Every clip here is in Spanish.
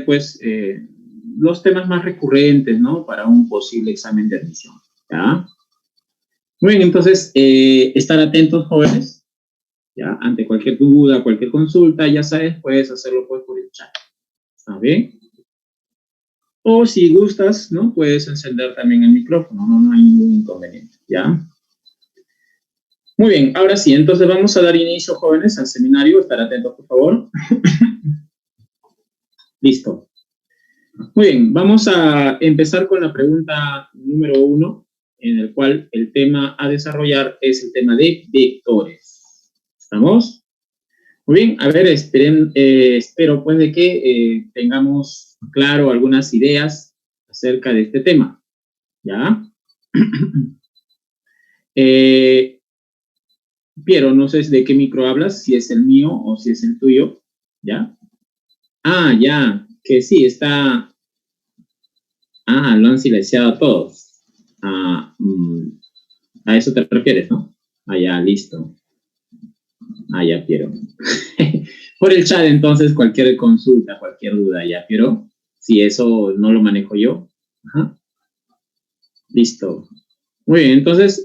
pues, los temas más recurrentes, ¿no? Para un posible examen de admisión, ¿ya? Muy bien, entonces, estar atentos, jóvenes, ¿ya? Ante cualquier duda, cualquier consulta, ya sabes, puedes hacerlo, pues, por el chat, ¿está bien? O si gustas, ¿no? Puedes encender también el micrófono, no hay ningún inconveniente, ¿ya? Muy bien, ahora sí, entonces vamos a dar inicio, jóvenes, al seminario. Estar atentos, por favor. Listo. Muy bien, vamos a empezar con la pregunta número 1, en el cual el tema a desarrollar es el tema de vectores. ¿Estamos? Muy bien, a ver, espero pues de que tengamos claro algunas ideas acerca de este tema, ¿ya? Piero, no sé de qué micro hablas, si es el mío o si es el tuyo, ¿ya? Ah, ya, que sí, está... Ah, lo han silenciado a todos. A eso te refieres, ¿no? Ah, ya, listo. Ah, ya, Piero. Por el chat, entonces, cualquier consulta, cualquier duda, ya, Piero. Si eso no lo manejo yo. Ajá. Listo. Muy bien, entonces,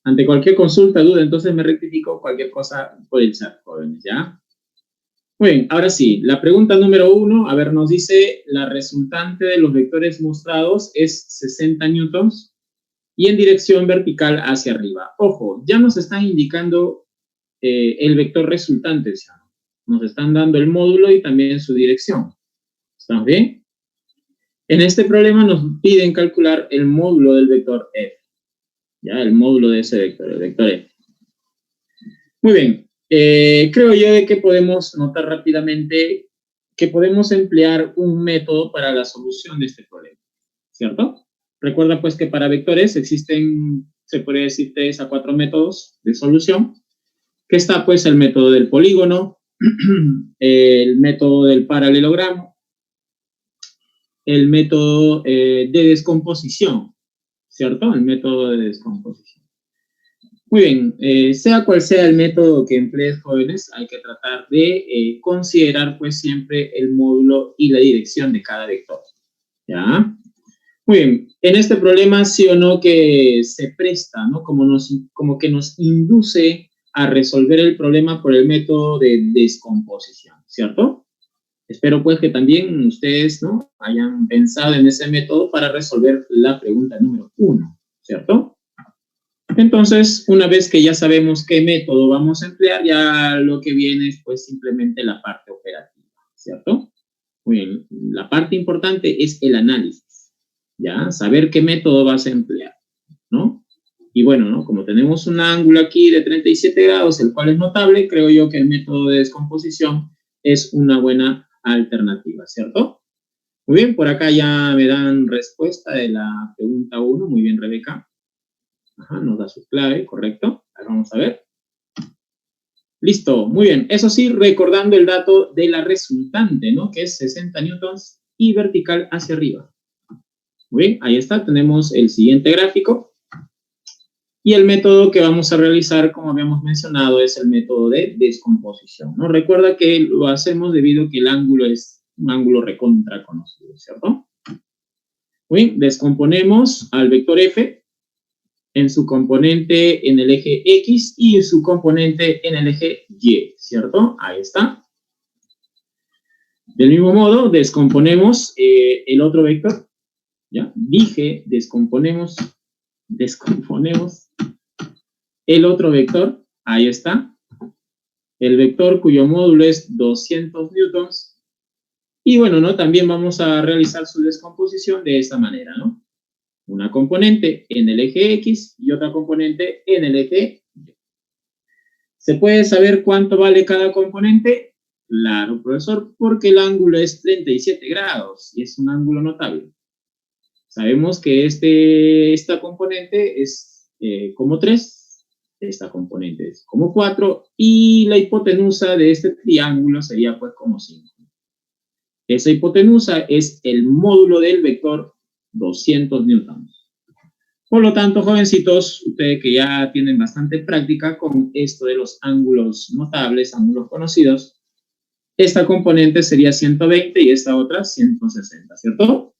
ante cualquier consulta, duda, entonces me rectifico cualquier cosa por el chat, jóvenes, ¿ya? Muy bien, ahora sí, la pregunta número 1, a ver, nos dice, la resultante de los vectores mostrados es 60 newtons y en dirección vertical hacia arriba. Ojo, ya nos están indicando el vector resultante, ¿sí? Nos están dando el módulo y también su dirección. ¿Estamos bien? En este problema nos piden calcular el módulo del vector f. Ya, el módulo de ese vector, el vector f. Muy bien. Creo yo de que podemos notar rápidamente que podemos emplear un método para la solución de este problema, ¿cierto? Recuerda pues que para vectores existen, se podría decir, 3 a 4 métodos de solución, que está pues el método del polígono, el método del paralelogramo, el método de descomposición, ¿cierto? El método de descomposición. Muy bien, sea cual sea el método que emplees, jóvenes, hay que tratar de considerar pues siempre el módulo y la dirección de cada vector, ¿ya? Muy bien, en este problema sí o no que se presta, ¿no? Como que nos induce a resolver el problema por el método de descomposición, ¿cierto? Espero pues que también ustedes, ¿no? Hayan pensado en ese método para resolver la pregunta número 1, ¿cierto? Entonces, una vez que ya sabemos qué método vamos a emplear, ya lo que viene es pues simplemente la parte operativa, ¿cierto? Muy bien, la parte importante es el análisis, ¿ya? Saber qué método vas a emplear, ¿no? Y bueno, ¿no? Como tenemos un ángulo aquí de 37 grados, el cual es notable, creo yo que el método de descomposición es una buena alternativa, ¿cierto? Muy bien, por acá ya me dan respuesta de la pregunta 1, muy bien, Rebeca. Ajá, nos da su clave, correcto. Ahora vamos a ver. Listo, muy bien. Eso sí, recordando el dato de la resultante, ¿no? Que es 60 newtons y vertical hacia arriba. Muy bien, ahí está. Tenemos el siguiente gráfico. Y el método que vamos a realizar, como habíamos mencionado, es el método de descomposición, ¿no? Recuerda que lo hacemos debido a que el ángulo es un ángulo recontra conocido, ¿cierto? Muy bien, descomponemos al vector f en su componente en el eje X y en su componente en el eje Y, ¿cierto? Ahí está. Del mismo modo, descomponemos el otro vector, ¿ya? Dije, descomponemos el otro vector, ahí está. El vector cuyo módulo es 200 newtons. Y bueno, ¿no? También vamos a realizar su descomposición de esta manera, ¿no? Una componente en el eje X y otra componente en el eje Y. ¿Se puede saber cuánto vale cada componente? Claro, profesor, porque el ángulo es 37 grados y es un ángulo notable. Sabemos que esta componente es como 3, esta componente es como 4 y la hipotenusa de este triángulo sería pues como 5. Esa hipotenusa es el módulo del vector 200 newtons. Por lo tanto, jovencitos, ustedes que ya tienen bastante práctica con esto de los ángulos notables, ángulos conocidos, esta componente sería 120 y esta otra 160, ¿cierto?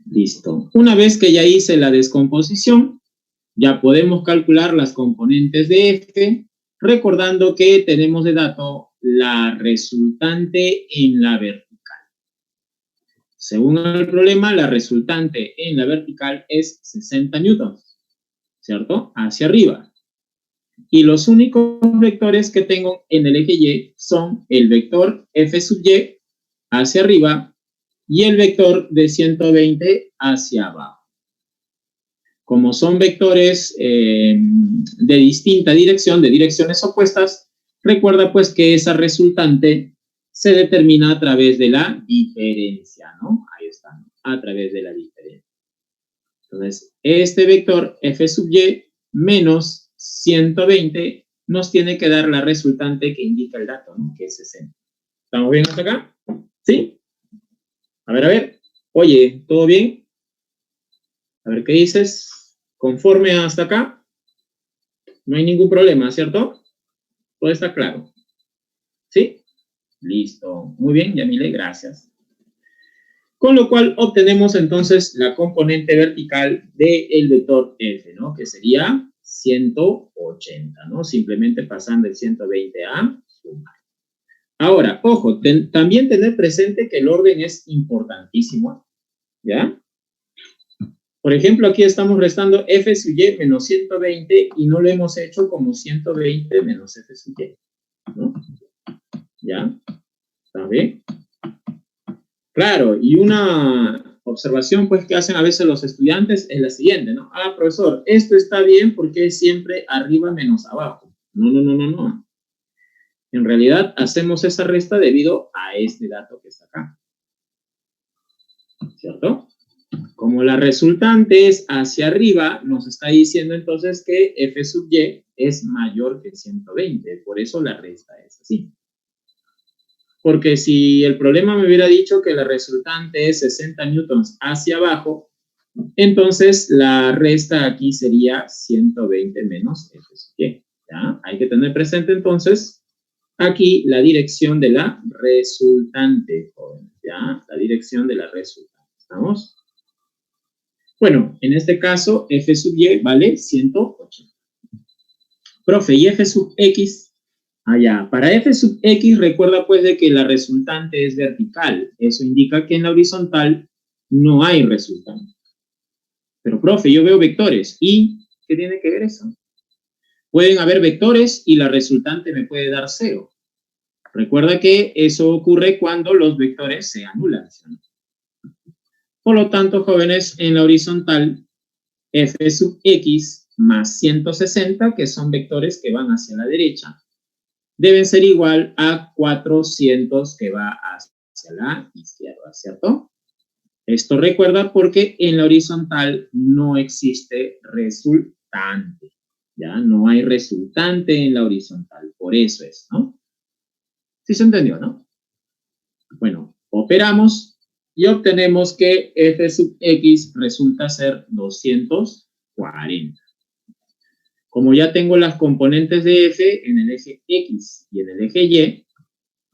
Listo. Una vez que ya hice la descomposición, ya podemos calcular las componentes de F, recordando que tenemos de dato la resultante en la vertical. Según el problema, la resultante en la vertical es 60 newtons, ¿cierto? Hacia arriba. Y los únicos vectores que tengo en el eje Y son el vector F sub Y hacia arriba y el vector de 120 hacia abajo. Como son vectores de distinta dirección, de direcciones opuestas, recuerda pues que esa resultante se determina a través de la diferencia, ¿no? Ahí está, ¿no? A través de la diferencia. Entonces, este vector F sub Y menos 120 nos tiene que dar la resultante que indica el dato, ¿no? Que es 60. ¿Estamos bien hasta acá? ¿Sí? A ver. Oye, ¿todo bien? A ver, ¿qué dices? ¿Conforme hasta acá? No hay ningún problema, ¿cierto? Todo está claro. ¿Sí? Listo. Muy bien, Yamile, gracias. Con lo cual obtenemos entonces la componente vertical del vector F, ¿no? Que sería 180, ¿no? Simplemente pasando el 120 a sumar. Ahora, ojo, también tener presente que el orden es importantísimo, ¿ya? Por ejemplo, aquí estamos restando F sub Y menos 120 y no lo hemos hecho como 120 menos F sub Y, ¿no? ¿Ya? ¿Está bien? Claro, y una observación pues que hacen a veces los estudiantes es la siguiente, ¿no? Ah, profesor, esto está bien porque es siempre arriba menos abajo. No. En realidad hacemos esa resta debido a este dato que está acá. ¿Cierto? Como la resultante es hacia arriba, nos está diciendo entonces que F sub Y es mayor que 120. Por eso la resta es así. Porque si el problema me hubiera dicho que la resultante es 60 newtons hacia abajo, entonces la resta aquí sería 120 menos F sub Y. ¿Ya? Hay que tener presente entonces aquí la dirección de la resultante, jóvenes. ¿Ya? La dirección de la resultante. ¿Estamos? Bueno, en este caso F sub Y vale 180. Profe, ¿y F sub X? Allá. Para F sub X, recuerda pues de que la resultante es vertical. Eso indica que en la horizontal no hay resultante. Pero, profe, yo veo vectores. ¿Y qué tiene que ver eso? Pueden haber vectores y la resultante me puede dar 0. Recuerda que eso ocurre cuando los vectores se anulan. Por lo tanto, jóvenes, en la horizontal, F sub X más 160, que son vectores que van hacia la derecha, deben ser igual a 400 que va hacia la izquierda, ¿cierto? Esto recuerda porque en la horizontal no existe resultante, ¿ya? No hay resultante en la horizontal, por eso es, ¿no? ¿Sí se entendió, no? Bueno, operamos y obtenemos que F sub X resulta ser 240. Como ya tengo las componentes de F en el eje X y en el eje Y,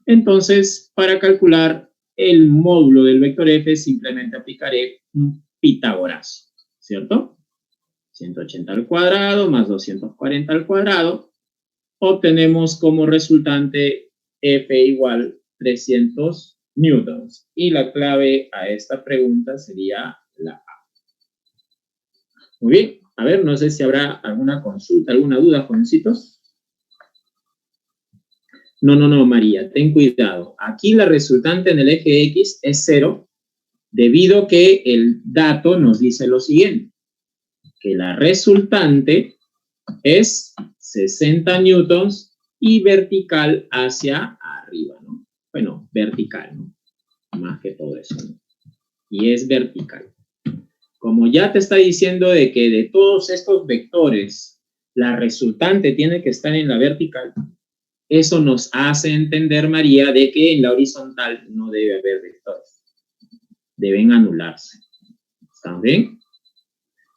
entonces para calcular el módulo del vector F simplemente aplicaré un pitagorazo, ¿cierto? 180 al cuadrado más 240 al cuadrado, obtenemos como resultante F igual 300 newtons. Y la clave a esta pregunta sería la A. Muy bien. A ver, no sé si habrá alguna consulta, alguna duda, jovencitos. No, María, ten cuidado. Aquí la resultante en el eje X es 0, debido a que el dato nos dice lo siguiente, que la resultante es 60 newtons y vertical hacia arriba, ¿no? Bueno, vertical, ¿no? Más que todo eso, ¿no? Y es vertical. Como ya te está diciendo de que de todos estos vectores, la resultante tiene que estar en la vertical, eso nos hace entender, María, de que en la horizontal no debe haber vectores. Deben anularse. ¿Están bien?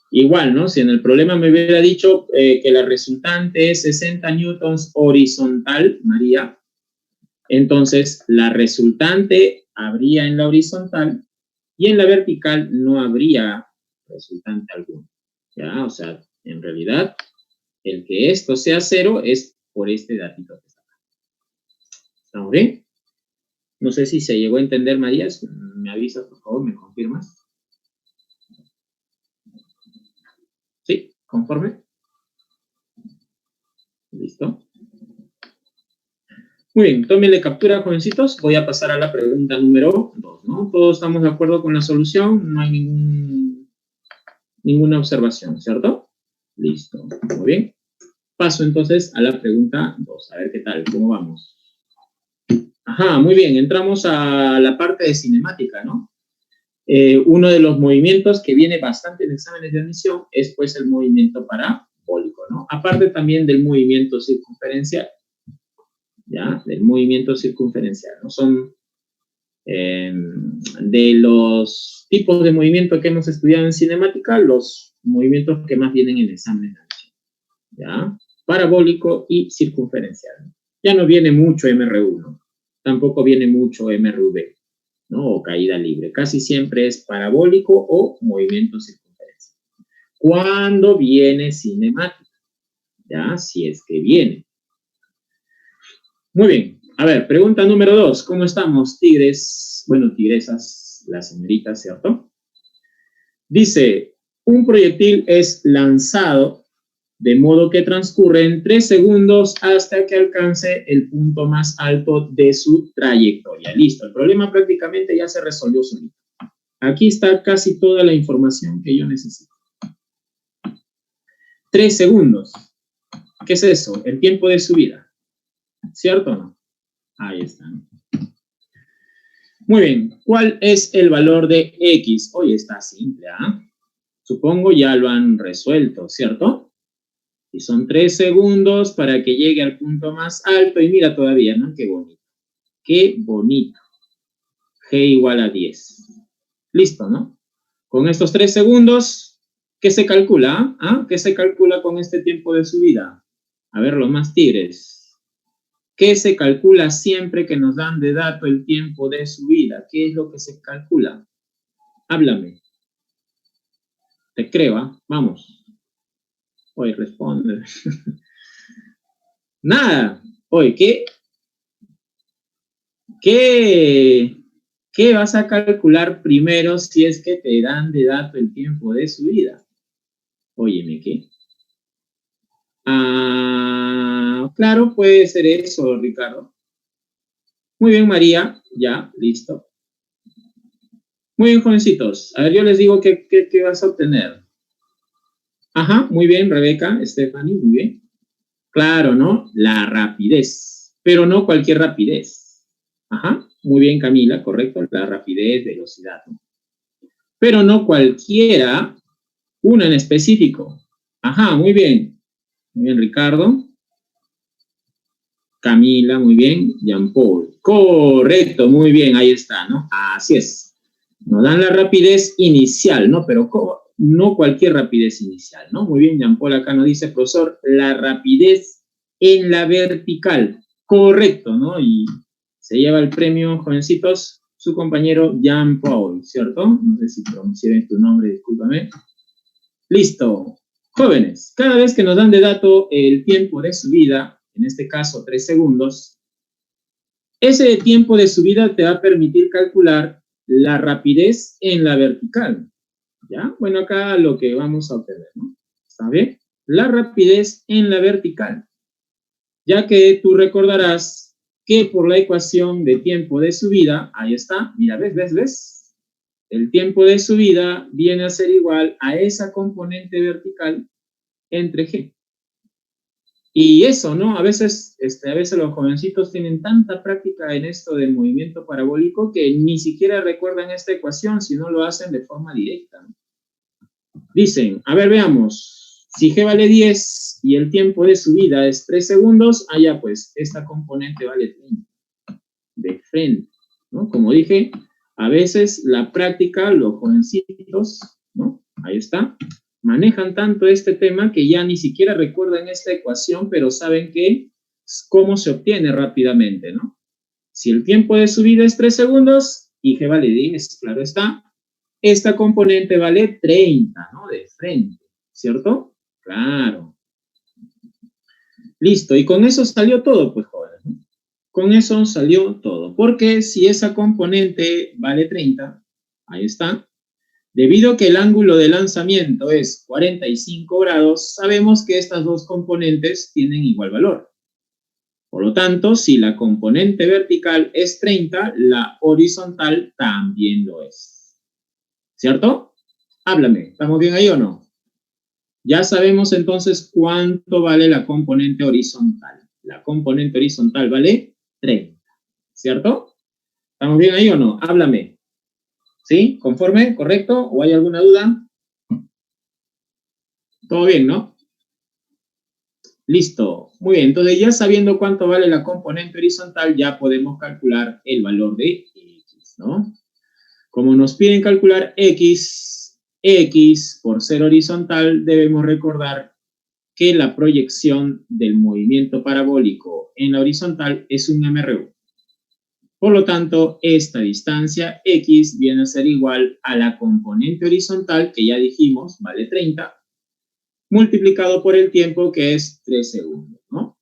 Igual, ¿no? Si en el problema me hubiera dicho que la resultante es 60 newtons horizontal, María, Entonces, la resultante habría en la horizontal y en la vertical no habría resultante alguno. ¿Ya? O sea, en realidad, el que esto sea 0 es por este datito que está acá. ¿Estamos bien? No sé si se llegó a entender, María. ¿Me avisas, por favor? ¿Me confirmas? ¿Sí? ¿Conforme? ¿Listo? Muy bien, tómenle captura, jovencitos. Voy a pasar a la pregunta número 2, ¿no? Todos estamos de acuerdo con la solución, no hay ninguna observación, ¿cierto? Listo, muy bien. Paso entonces a la pregunta 2, a ver qué tal, cómo vamos. Ajá, muy bien, entramos a la parte de cinemática, ¿no? Uno de los movimientos que viene bastante en exámenes de admisión es pues el movimiento parabólico, ¿no? Aparte también del movimiento circunferencial, ¿ya? Del movimiento circunferencial, ¿no? Son de los tipos de movimiento que hemos estudiado en cinemática, los movimientos que más vienen en examen de admisión, ¿ya? Parabólico y circunferencial. Ya no viene mucho MR1, tampoco viene mucho MRV, ¿no? O caída libre. Casi siempre es parabólico o movimiento circunferencial. ¿Cuándo viene cinemática? ¿Ya? Si es que viene. Muy bien. A ver, pregunta número 2. ¿Cómo estamos, tigres? Bueno, tigresas, las señoritas, ¿cierto? Dice, un proyectil es lanzado de modo que transcurre en 3 segundos hasta que alcance el punto más alto de su trayectoria. Listo, el problema prácticamente ya se resolvió solito. Aquí está casi toda la información que yo necesito. 3 segundos. ¿Qué es eso? El tiempo de subida. ¿Cierto o no? Ahí está. Muy bien. ¿Cuál es el valor de X? Hoy está simple, ¿ah? Supongo ya lo han resuelto, ¿cierto? Y son 3 segundos para que llegue al punto más alto. Y mira todavía, ¿no? Qué bonito. Qué bonito. G igual a 10. Listo, ¿no? Con estos 3 segundos, ¿qué se calcula? ¿Ah? ¿Qué se calcula con este tiempo de subida? A ver, los más tigres. ¿Qué se calcula siempre que nos dan de dato el tiempo de subida? ¿Qué es lo que se calcula? Háblame. Te creo, ¿ah? Vamos. Oye, responde. Nada. Oye, ¿qué vas a calcular primero si es que te dan de dato el tiempo de subida? Óyeme, ¿qué? Ah, claro, puede ser eso, Ricardo. Muy bien, María. Ya, listo. Muy bien, jovencitos. A ver, yo les digo qué vas a obtener. Ajá, muy bien, Rebeca, Stephanie, muy bien. Claro, ¿no? La rapidez, pero no cualquier rapidez. Ajá, muy bien, Camila, correcto. La rapidez, velocidad, ¿no? Pero no cualquiera, una en específico. Ajá, muy bien. Muy bien, Ricardo. Camila, muy bien. Jean-Paul. Correcto, muy bien, ahí está, ¿no? Así es. Nos dan la rapidez inicial, ¿no? Pero no cualquier rapidez inicial, ¿no? Muy bien, Jean-Paul acá nos dice, profesor, la rapidez en la vertical. Correcto, ¿no? Y se lleva el premio, jovencitos, su compañero Jean-Paul, ¿cierto? No sé si pronuncié bien tu nombre, discúlpame. Listo. Jóvenes, cada vez que nos dan de dato el tiempo de subida, en este caso 3 segundos, ese tiempo de subida te va a permitir calcular la rapidez en la vertical. ¿Ya? Bueno, acá lo que vamos a obtener, ¿no? ¿Está bien? La rapidez en la vertical. Ya que tú recordarás que por la ecuación de tiempo de subida, ahí está, mira, ¿ves? El tiempo de subida viene a ser igual a esa componente vertical entre G. Y eso, ¿no? A veces los jovencitos tienen tanta práctica en esto del movimiento parabólico que ni siquiera recuerdan esta ecuación, sino lo hacen de forma directa, ¿no? Dicen, a ver, veamos, si G vale 10 y el tiempo de subida es 3 segundos, allá pues esta componente vale 30, de frente, ¿no? Como dije, a veces la práctica, los jovencitos, ¿no? Ahí está, manejan tanto este tema que ya ni siquiera recuerdan esta ecuación, pero saben cómo se obtiene rápidamente, ¿no? Si el tiempo de subida es 3 segundos y G vale 10, claro está, esta componente vale 30, ¿no? De frente, ¿cierto? Claro. Listo, y con eso salió todo, pues, jóvenes, ¿no? Con eso salió todo, porque si esa componente vale 30, ahí está, debido a que el ángulo de lanzamiento es 45 grados, sabemos que estas dos componentes tienen igual valor. Por lo tanto, si la componente vertical es 30, la horizontal también lo es. ¿Cierto? Háblame, ¿estamos bien ahí o no? Ya sabemos entonces cuánto vale la componente horizontal. La componente horizontal vale 30, ¿cierto? ¿Estamos bien ahí o no? Háblame. ¿Sí? ¿Conforme? ¿Correcto? ¿O hay alguna duda? ¿Todo bien, no? Listo. Muy bien. Entonces, ya sabiendo cuánto vale la componente horizontal, ya podemos calcular el valor de X, ¿no? Como nos piden calcular X por ser horizontal, debemos recordar que la proyección del movimiento parabólico en la horizontal es un MRU. Por lo tanto, esta distancia X viene a ser igual a la componente horizontal, que ya dijimos, vale 30, multiplicado por el tiempo, que es 3 segundos, ¿no?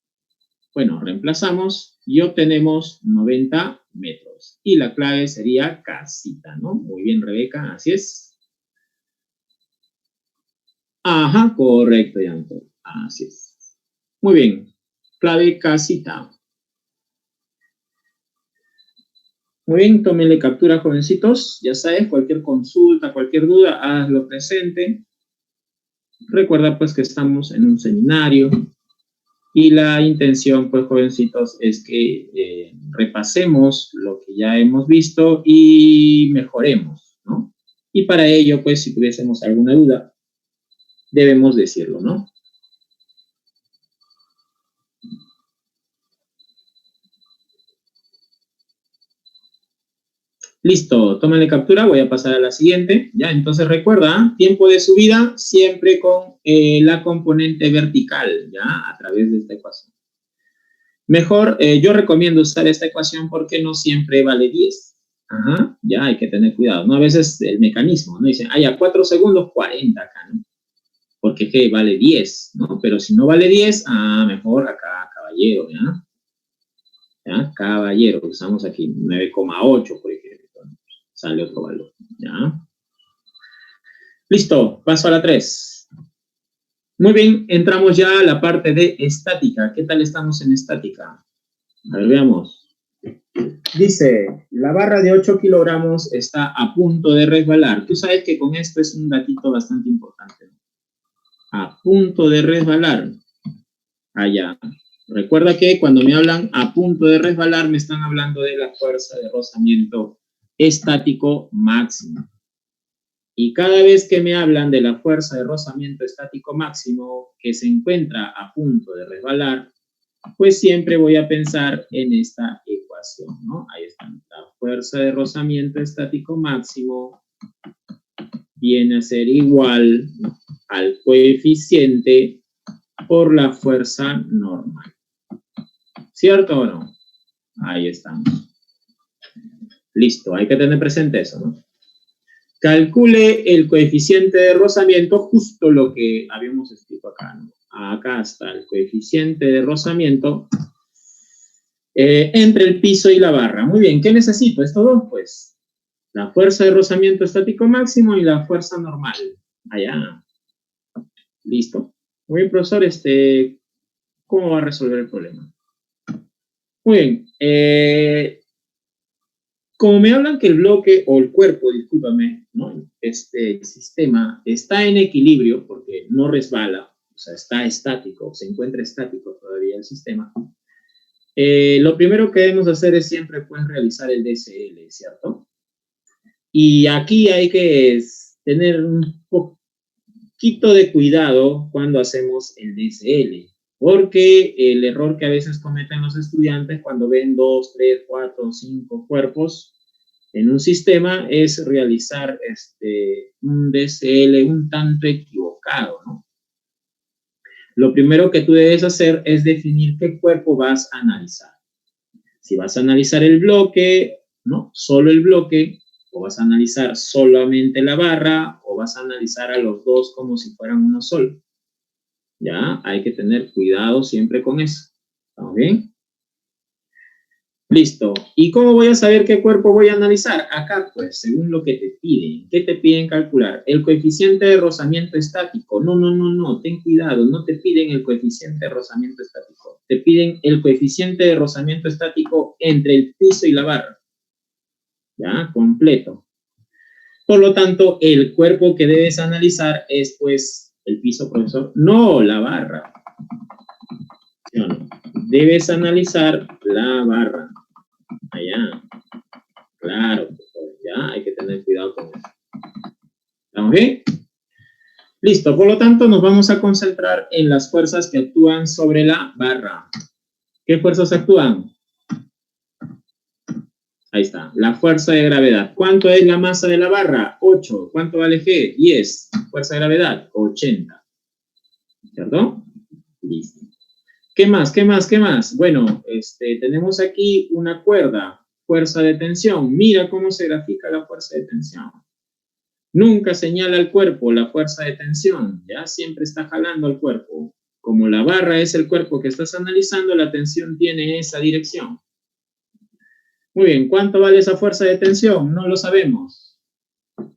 Bueno, reemplazamos y obtenemos 90 metros. Y la clave sería casita, ¿no? Muy bien, Rebeca, así es. Ajá, correcto, Yanto. Así es. Muy bien, clave casita. Muy bien, tómenle captura, jovencitos. Ya sabes, cualquier consulta, cualquier duda, hazlo presente. Recuerda, pues, que estamos en un seminario y la intención, pues, jovencitos, es que repasemos lo que ya hemos visto y mejoremos, ¿no? Y para ello, pues, si tuviésemos alguna duda, debemos decirlo, ¿no? Listo, tómale captura, voy a pasar a la siguiente. Ya, entonces recuerda, tiempo de subida siempre con la componente vertical, ya, a través de esta ecuación. Mejor, yo recomiendo usar esta ecuación porque no siempre vale 10. Ajá, ya hay que tener cuidado, ¿no? A veces el mecanismo, ¿no? Dicen, a 4 segundos, 40 acá, ¿no? Porque G vale 10, ¿no? Pero si no vale 10, mejor acá, caballero, ¿ya? ¿Ya? Caballero, usamos aquí 9,8, por ejemplo, ¿no? Sale otro valor, ¿ya? Listo, paso a la 3. Muy bien, entramos ya a la parte de estática. ¿Qué tal estamos en estática? A ver, veamos. Dice, la barra de 8 kilogramos está a punto de resbalar. Tú sabes que con esto es un datito bastante importante. A punto de resbalar. Allá. Recuerda que cuando me hablan a punto de resbalar, me están hablando de la fuerza de rozamiento estático máximo. Y cada vez que me hablan de la fuerza de rozamiento estático máximo que se encuentra a punto de resbalar, pues siempre voy a pensar en esta ecuación, ¿no? Ahí está. La fuerza de rozamiento estático máximo viene a ser igual al coeficiente por la fuerza normal. ¿Cierto o no? Ahí estamos. Listo, hay que tener presente eso, ¿no? Calcule el coeficiente de rozamiento, justo lo que habíamos escrito acá, ¿no? Acá está el coeficiente de rozamiento entre el piso y la barra. Muy bien, ¿qué necesito? Estos dos, pues. La fuerza de rozamiento estático máximo y la fuerza normal. Allá. Listo. Muy bien, profesor, ¿cómo va a resolver el problema? Muy bien. Como me hablan que el bloque o el cuerpo, discúlpame, ¿no? Este sistema está en equilibrio porque no resbala, o sea, está estático, se encuentra estático todavía el sistema. Lo primero que debemos hacer es siempre, pues, realizar el DCL, ¿cierto? Y aquí hay que tener un poquito de cuidado cuando hacemos el DCL, porque el error que a veces cometen los estudiantes cuando ven 2, 3, 4, 5 cuerpos en un sistema es realizar un DCL un tanto equivocado, ¿no? Lo primero que tú debes hacer es definir qué cuerpo vas a analizar. Si vas a analizar el bloque, ¿no? Solo el bloque, o vas a analizar solamente la barra, o vas a analizar a los dos como si fueran uno solo. ¿Ya? Hay que tener cuidado siempre con eso. ¿Estamos bien? Listo. ¿Y cómo voy a saber qué cuerpo voy a analizar? Acá, pues, según lo que te piden. ¿Qué te piden calcular? El coeficiente de rozamiento estático. No. Ten cuidado. No te piden el coeficiente de rozamiento estático. Te piden el coeficiente de rozamiento estático entre el piso y la barra. ¿Ya? Completo. Por lo tanto, el cuerpo que debes analizar es, pues, el piso, profesor. No, la barra. No. Debes analizar la barra. Allá. Claro, ya hay que tener cuidado con eso. ¿Estamos bien? Listo, por lo tanto nos vamos a concentrar en las fuerzas que actúan sobre la barra. ¿Qué fuerzas actúan? Ahí está, la fuerza de gravedad. ¿Cuánto es la masa de la barra? 8. ¿Cuánto vale G? 10. Fuerza de gravedad, 80. ¿Cierto? Listo. ¿Qué más? Bueno, tenemos aquí una cuerda, fuerza de tensión. Mira cómo se grafica la fuerza de tensión. Nunca señala al cuerpo la fuerza de tensión, ya siempre está jalando al cuerpo. Como la barra es el cuerpo que estás analizando, la tensión tiene esa dirección. Muy bien, ¿cuánto vale esa fuerza de tensión? No lo sabemos.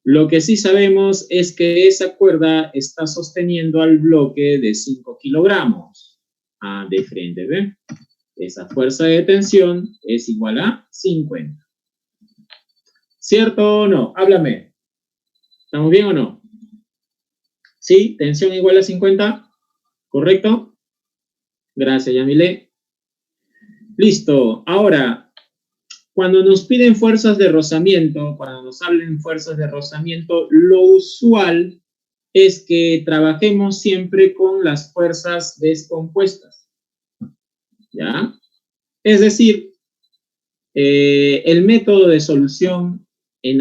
Lo que sí sabemos es que esa cuerda está sosteniendo al bloque de 5 kilogramos. De frente, ¿ve? Esa fuerza de tensión es igual a 50. ¿Cierto o no? Háblame. ¿Estamos bien o no? ¿Sí? ¿Tensión igual a 50? ¿Correcto? Gracias, Yamile. Listo. Ahora, cuando nos piden fuerzas de rozamiento, cuando nos hablen fuerzas de rozamiento, lo usual es que trabajemos siempre con las fuerzas descompuestas. ¿Ya? Es decir, el método de solución en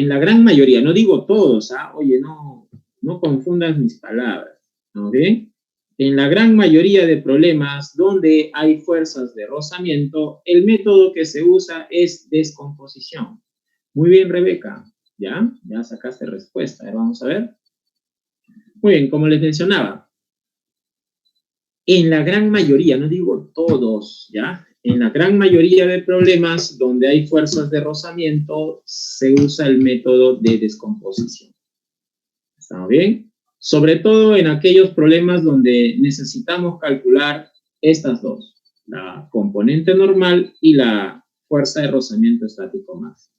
la gran mayoría, no digo todos, oye, no confundas mis palabras, ¿no? ¿Bien? En la gran mayoría de problemas donde hay fuerzas de rozamiento, el método que se usa es descomposición. Muy bien, Rebeca, ¿ya? Ya sacaste respuesta. A ver, vamos a ver. Muy bien, como les mencionaba, en la gran mayoría, no digo todos, ¿ya? En la gran mayoría de problemas donde hay fuerzas de rozamiento, se usa el método de descomposición. ¿Estamos bien? Sobre todo en aquellos problemas donde necesitamos calcular estas dos, la componente normal y la fuerza de rozamiento estático máximo.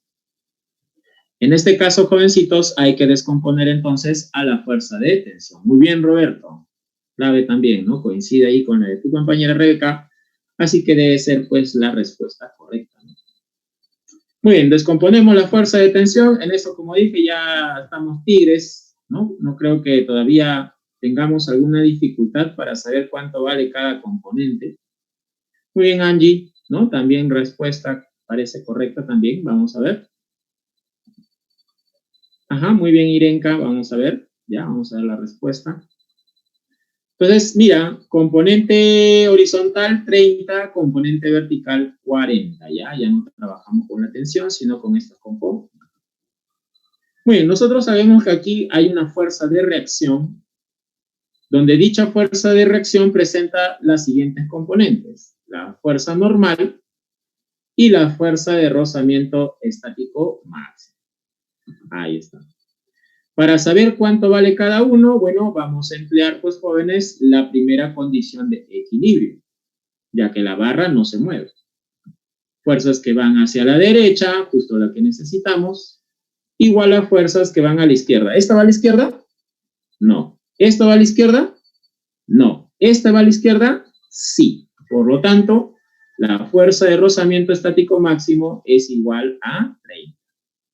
En este caso, jovencitos, hay que descomponer entonces a la fuerza de tensión. Muy bien, Roberto. Clave también, ¿no? Coincide ahí con la de tu compañera Rebeca, así que debe ser pues la respuesta correcta, ¿no? Muy bien, descomponemos la fuerza de tensión. En eso, como dije, ya estamos tigres, ¿no? No creo que todavía tengamos alguna dificultad para saber cuánto vale cada componente. Muy bien, Angie, ¿no? También respuesta parece correcta también. Vamos a ver. Ajá, muy bien, Irenka. Vamos a ver. Ya, vamos a ver la respuesta. Entonces, mira, componente horizontal 30, componente vertical 40. Ya no trabajamos con la tensión, sino con estos componentes. Muy bien, nosotros sabemos que aquí hay una fuerza de reacción, donde dicha fuerza de reacción presenta las siguientes componentes: la fuerza normal y la fuerza de rozamiento estático máximo. Ahí está. Para saber cuánto vale cada uno, bueno, vamos a emplear, pues, jóvenes, la primera condición de equilibrio, ya que la barra no se mueve. Fuerzas que van hacia la derecha, justo la que necesitamos, igual a fuerzas que van a la izquierda. ¿Esta va a la izquierda? No. ¿Esta va a la izquierda? No. ¿Esta va a la izquierda? Sí. Por lo tanto, la fuerza de rozamiento estático máximo es igual a 30.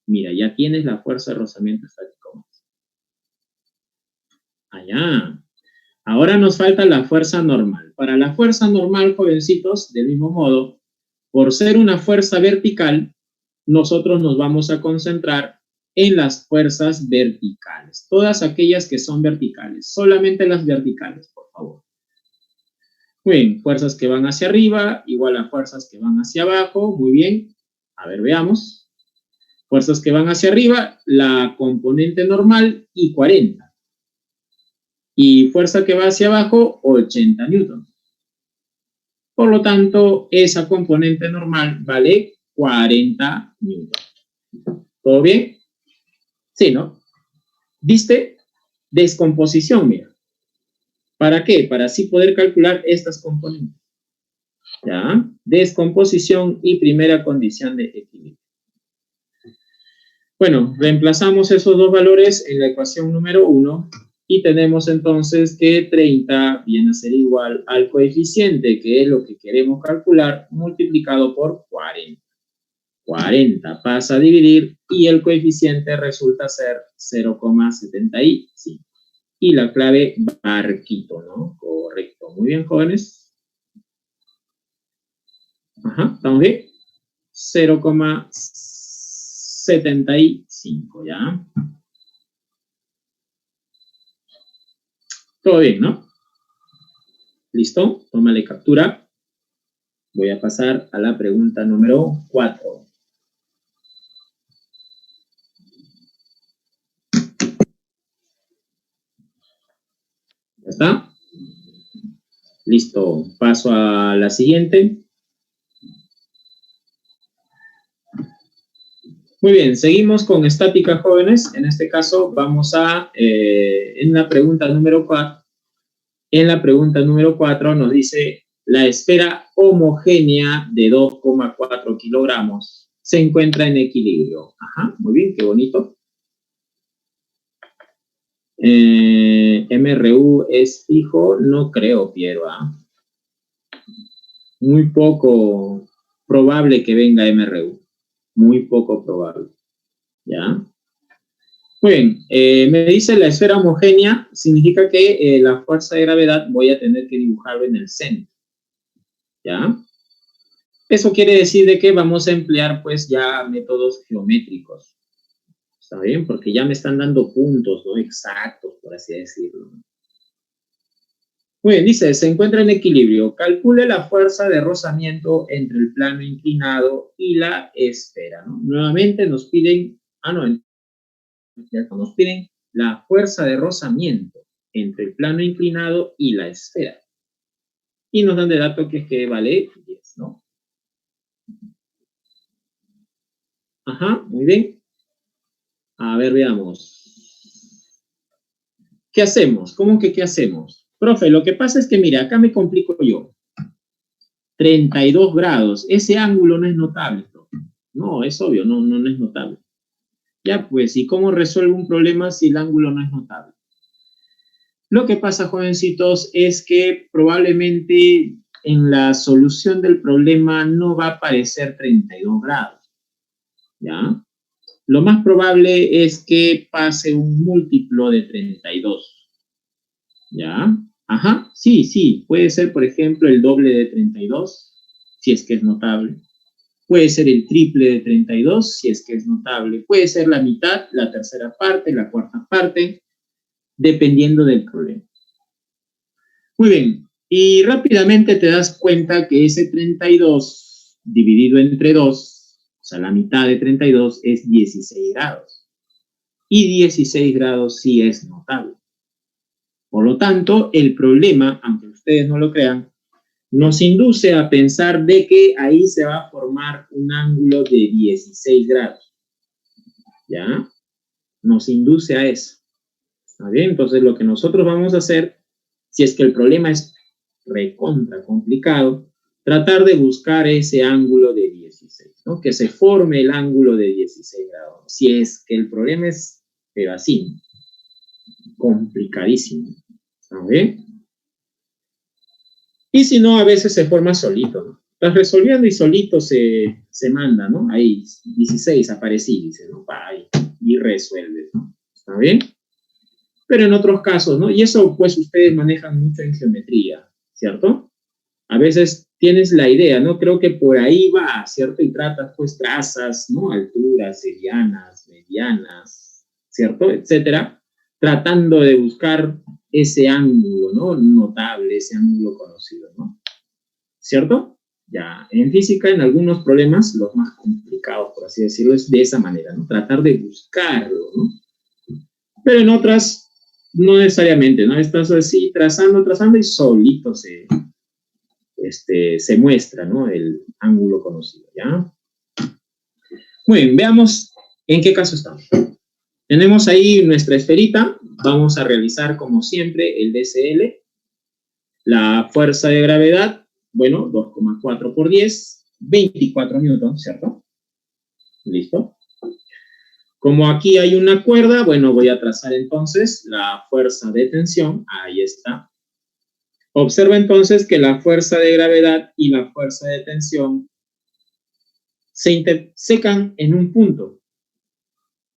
Mira, ya tienes la fuerza de rozamiento estático máximo. Allá. Ahora nos falta la fuerza normal. Para la fuerza normal, jovencitos, del mismo modo, por ser una fuerza vertical, nosotros nos vamos a concentrar en las fuerzas verticales. Todas aquellas que son verticales. Solamente las verticales, por favor. Muy bien, fuerzas que van hacia arriba igual a fuerzas que van hacia abajo. Muy bien. A ver, veamos. Fuerzas que van hacia arriba, la componente normal y 40. Y fuerza que va hacia abajo, 80 newtons. Por lo tanto, esa componente normal vale 40 newtons. ¿Todo bien? Sí, ¿no? ¿Viste? Descomposición, mira. ¿Para qué? Para así poder calcular estas componentes. ¿Ya? Descomposición y primera condición de equilibrio. Bueno, reemplazamos esos dos valores en la ecuación número 1 y tenemos entonces que 30 viene a ser igual al coeficiente, que es lo que queremos calcular, multiplicado por 40. 40 pasa a dividir y el coeficiente resulta ser 0,75. Y la clave barquito, ¿no? Correcto. Muy bien, jóvenes. Ajá, ¿estamos bien? 0,75, ¿ya? Todo bien, ¿no? ¿Listo? Tómale captura. Voy a pasar a la pregunta número 4. ¿Ya está? Listo. Paso a la siguiente. Muy bien, seguimos con estática, jóvenes. En este caso vamos a, en la pregunta número 4, nos dice, la esfera homogénea de 2,4 kilogramos se encuentra en equilibrio. Ajá, muy bien, qué bonito. MRU es fijo, no creo, Piero. Muy poco probable que venga MRU. Muy poco probable. ¿Ya? Muy bien, me dice la esfera homogénea, significa que la fuerza de gravedad voy a tener que dibujarlo en el centro. ¿Ya? Eso quiere decir de que vamos a emplear pues ya métodos geométricos. ¿Está bien? Porque ya me están dando puntos, ¿no? Exactos, por así decirlo. Muy bien, dice, se encuentra en equilibrio. Calcule la fuerza de rozamiento entre el plano inclinado y la esfera, ¿no? Nuevamente nos piden, nos piden la fuerza de rozamiento entre el plano inclinado y la esfera. Y nos dan de dato que es que vale 10, ¿no? Ajá, muy bien. A ver, veamos. ¿Qué hacemos? ¿Cómo que qué hacemos? Profe, lo que pasa es que, mira, acá me complico yo. 32 grados. Ese ángulo no es notable, profe. No, es obvio, no es notable. Ya, pues, ¿y cómo resuelvo un problema si el ángulo no es notable? Lo que pasa, jovencitos, es que probablemente en la solución del problema no va a aparecer 32 grados. ¿Ya? Lo más probable es que pase un múltiplo de 32. ¿Ya? Ajá, sí, puede ser, por ejemplo, el doble de 32, si es que es notable. Puede ser el triple de 32, si es que es notable. Puede ser la mitad, la tercera parte, la cuarta parte, dependiendo del problema. Muy bien, y rápidamente te das cuenta que ese 32 dividido entre 2, o sea, la mitad de 32 es 16 grados. Y 16 grados sí es notable. Por lo tanto, el problema, aunque ustedes no lo crean, nos induce a pensar de que ahí se va a formar un ángulo de 16 grados. ¿Ya? Nos induce a eso. ¿Está bien? Entonces, lo que nosotros vamos a hacer, si es que el problema es recontra complicado, tratar de buscar ese ángulo de 16, ¿no? Que se forme el ángulo de 16 grados. Si es que el problema es, pero así, complicadísimo. ¿Está bien? Y si no, a veces se forma solito, ¿no? Estás resolviendo y solito se manda, ¿no? Ahí, 16 aparecí, dice, ¿no? Y resuelves, ¿no? ¿Está bien? Pero en otros casos, ¿no? Y eso, pues, ustedes manejan mucho en geometría, ¿cierto? A veces tienes la idea, ¿no? Creo que por ahí va, ¿cierto? Y tratas, pues, trazas, ¿no? Alturas, serianas, medianas, ¿cierto? Etcétera, tratando de buscar ese ángulo, ¿no? Notable, ese ángulo conocido, ¿no? ¿cierto? Ya, en física, en algunos problemas, los más complicados, por así decirlo, es de esa manera, ¿no? Tratar de buscarlo, ¿no? Pero en otras, no necesariamente, ¿no? Estás así trazando y solito se muestra, ¿no? El ángulo conocido, ¿ya? Muy bien, veamos en qué caso estamos. Tenemos ahí nuestra esferita, vamos a realizar como siempre el DCL, la fuerza de gravedad, bueno, 2,4 por 10, 24 newtons, ¿cierto? ¿Listo? Como aquí hay una cuerda, bueno, voy a trazar entonces la fuerza de tensión, ahí está. Observa entonces que la fuerza de gravedad y la fuerza de tensión se intersecan en un punto,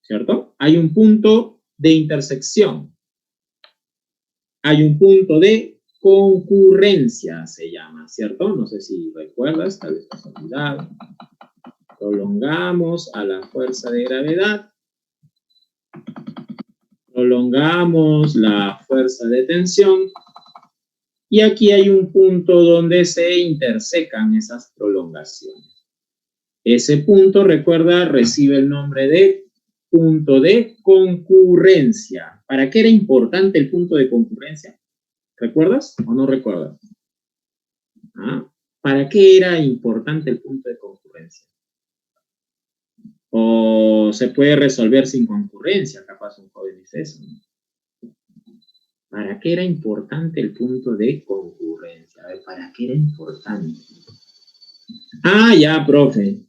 ¿cierto? Hay un punto de intersección, hay un punto de concurrencia, se llama, ¿cierto? No sé si recuerdas, tal vez has olvidado. Prolongamos a la fuerza de gravedad, prolongamos la fuerza de tensión, y aquí hay un punto donde se intersecan esas prolongaciones. Ese punto, recuerda, recibe el nombre de punto de concurrencia. ¿Para qué era importante el punto de concurrencia? ¿Recuerdas o no recuerdas? ¿Ah? ¿Para qué era importante el punto de concurrencia? O se puede resolver sin concurrencia, capaz un joven dice eso, ¿no? ¿Para qué era importante el punto de concurrencia? A ver, ¿para qué era importante? Ah, ya, profe.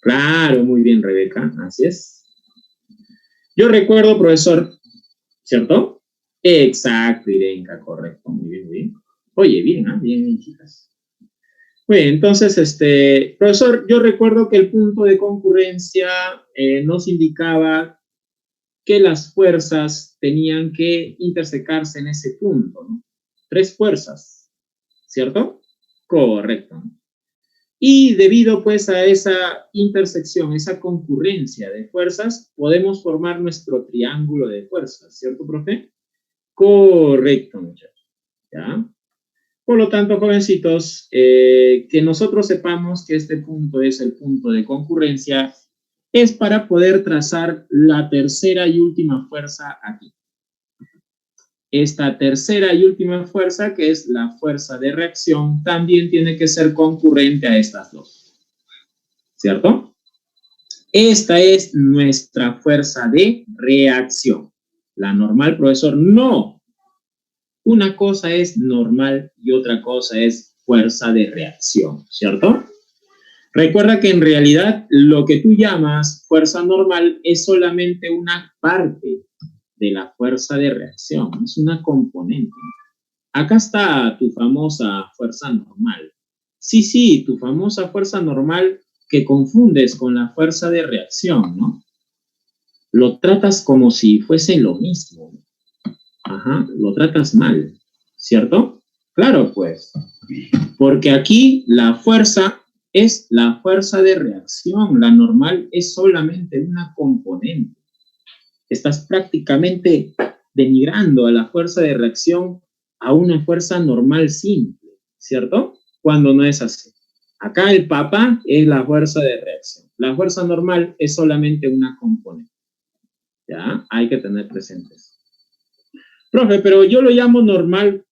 Claro, muy bien, Rebeca, así es. Yo recuerdo, profesor, ¿cierto? Exacto, Irenka, correcto, muy bien, muy bien. Oye, bien, ¿ah? Bien, bien, chicas. Bueno, entonces, profesor, yo recuerdo que el punto de concurrencia nos indicaba que las fuerzas tenían que intersecarse en ese punto, ¿no? 3 fuerzas, ¿cierto? Correcto. Y debido pues a esa intersección, esa concurrencia de fuerzas, podemos formar nuestro triángulo de fuerzas, ¿cierto, profe? Correcto, muchachos. ¿Ya? Por lo tanto, jovencitos, que nosotros sepamos que este punto es el punto de concurrencia, es para poder trazar la tercera y última fuerza aquí. Esta tercera y última fuerza, que es la fuerza de reacción, también tiene que ser concurrente a estas dos, ¿cierto? Esta es nuestra fuerza de reacción. La normal, profesor, no. Una cosa es normal y otra cosa es fuerza de reacción, ¿cierto? Recuerda que en realidad lo que tú llamas fuerza normal es solamente una parte de la fuerza de reacción, es una componente. Acá está tu famosa fuerza normal. Sí, sí, tu famosa fuerza normal que confundes con la fuerza de reacción, ¿no? Lo tratas como si fuese lo mismo. Ajá, lo tratas mal, ¿cierto? Claro, pues, porque aquí la fuerza es la fuerza de reacción, la normal es solamente una componente. Estás prácticamente denigrando a la fuerza de reacción a una fuerza normal simple, ¿cierto? Cuando no es así. Acá el papá es la fuerza de reacción. La fuerza normal es solamente una componente. ¿Ya? Hay que tener presentes. Profe, pero yo lo llamo normal,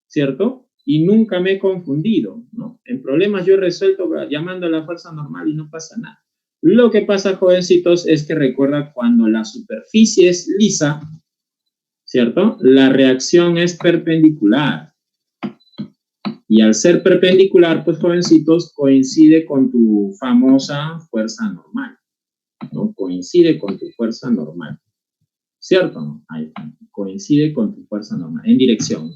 ¿cierto? Y nunca me he confundido, ¿no? En problemas yo he resuelto llamando a la fuerza normal y no pasa nada. Lo que pasa, jovencitos, es que recuerda cuando la superficie es lisa, ¿cierto? La reacción es perpendicular. Y al ser perpendicular, pues, jovencitos, coincide con tu famosa fuerza normal, ¿no? Coincide con tu fuerza normal. ¿Cierto? ¿No? Ahí está. Coincide con tu fuerza normal, en dirección.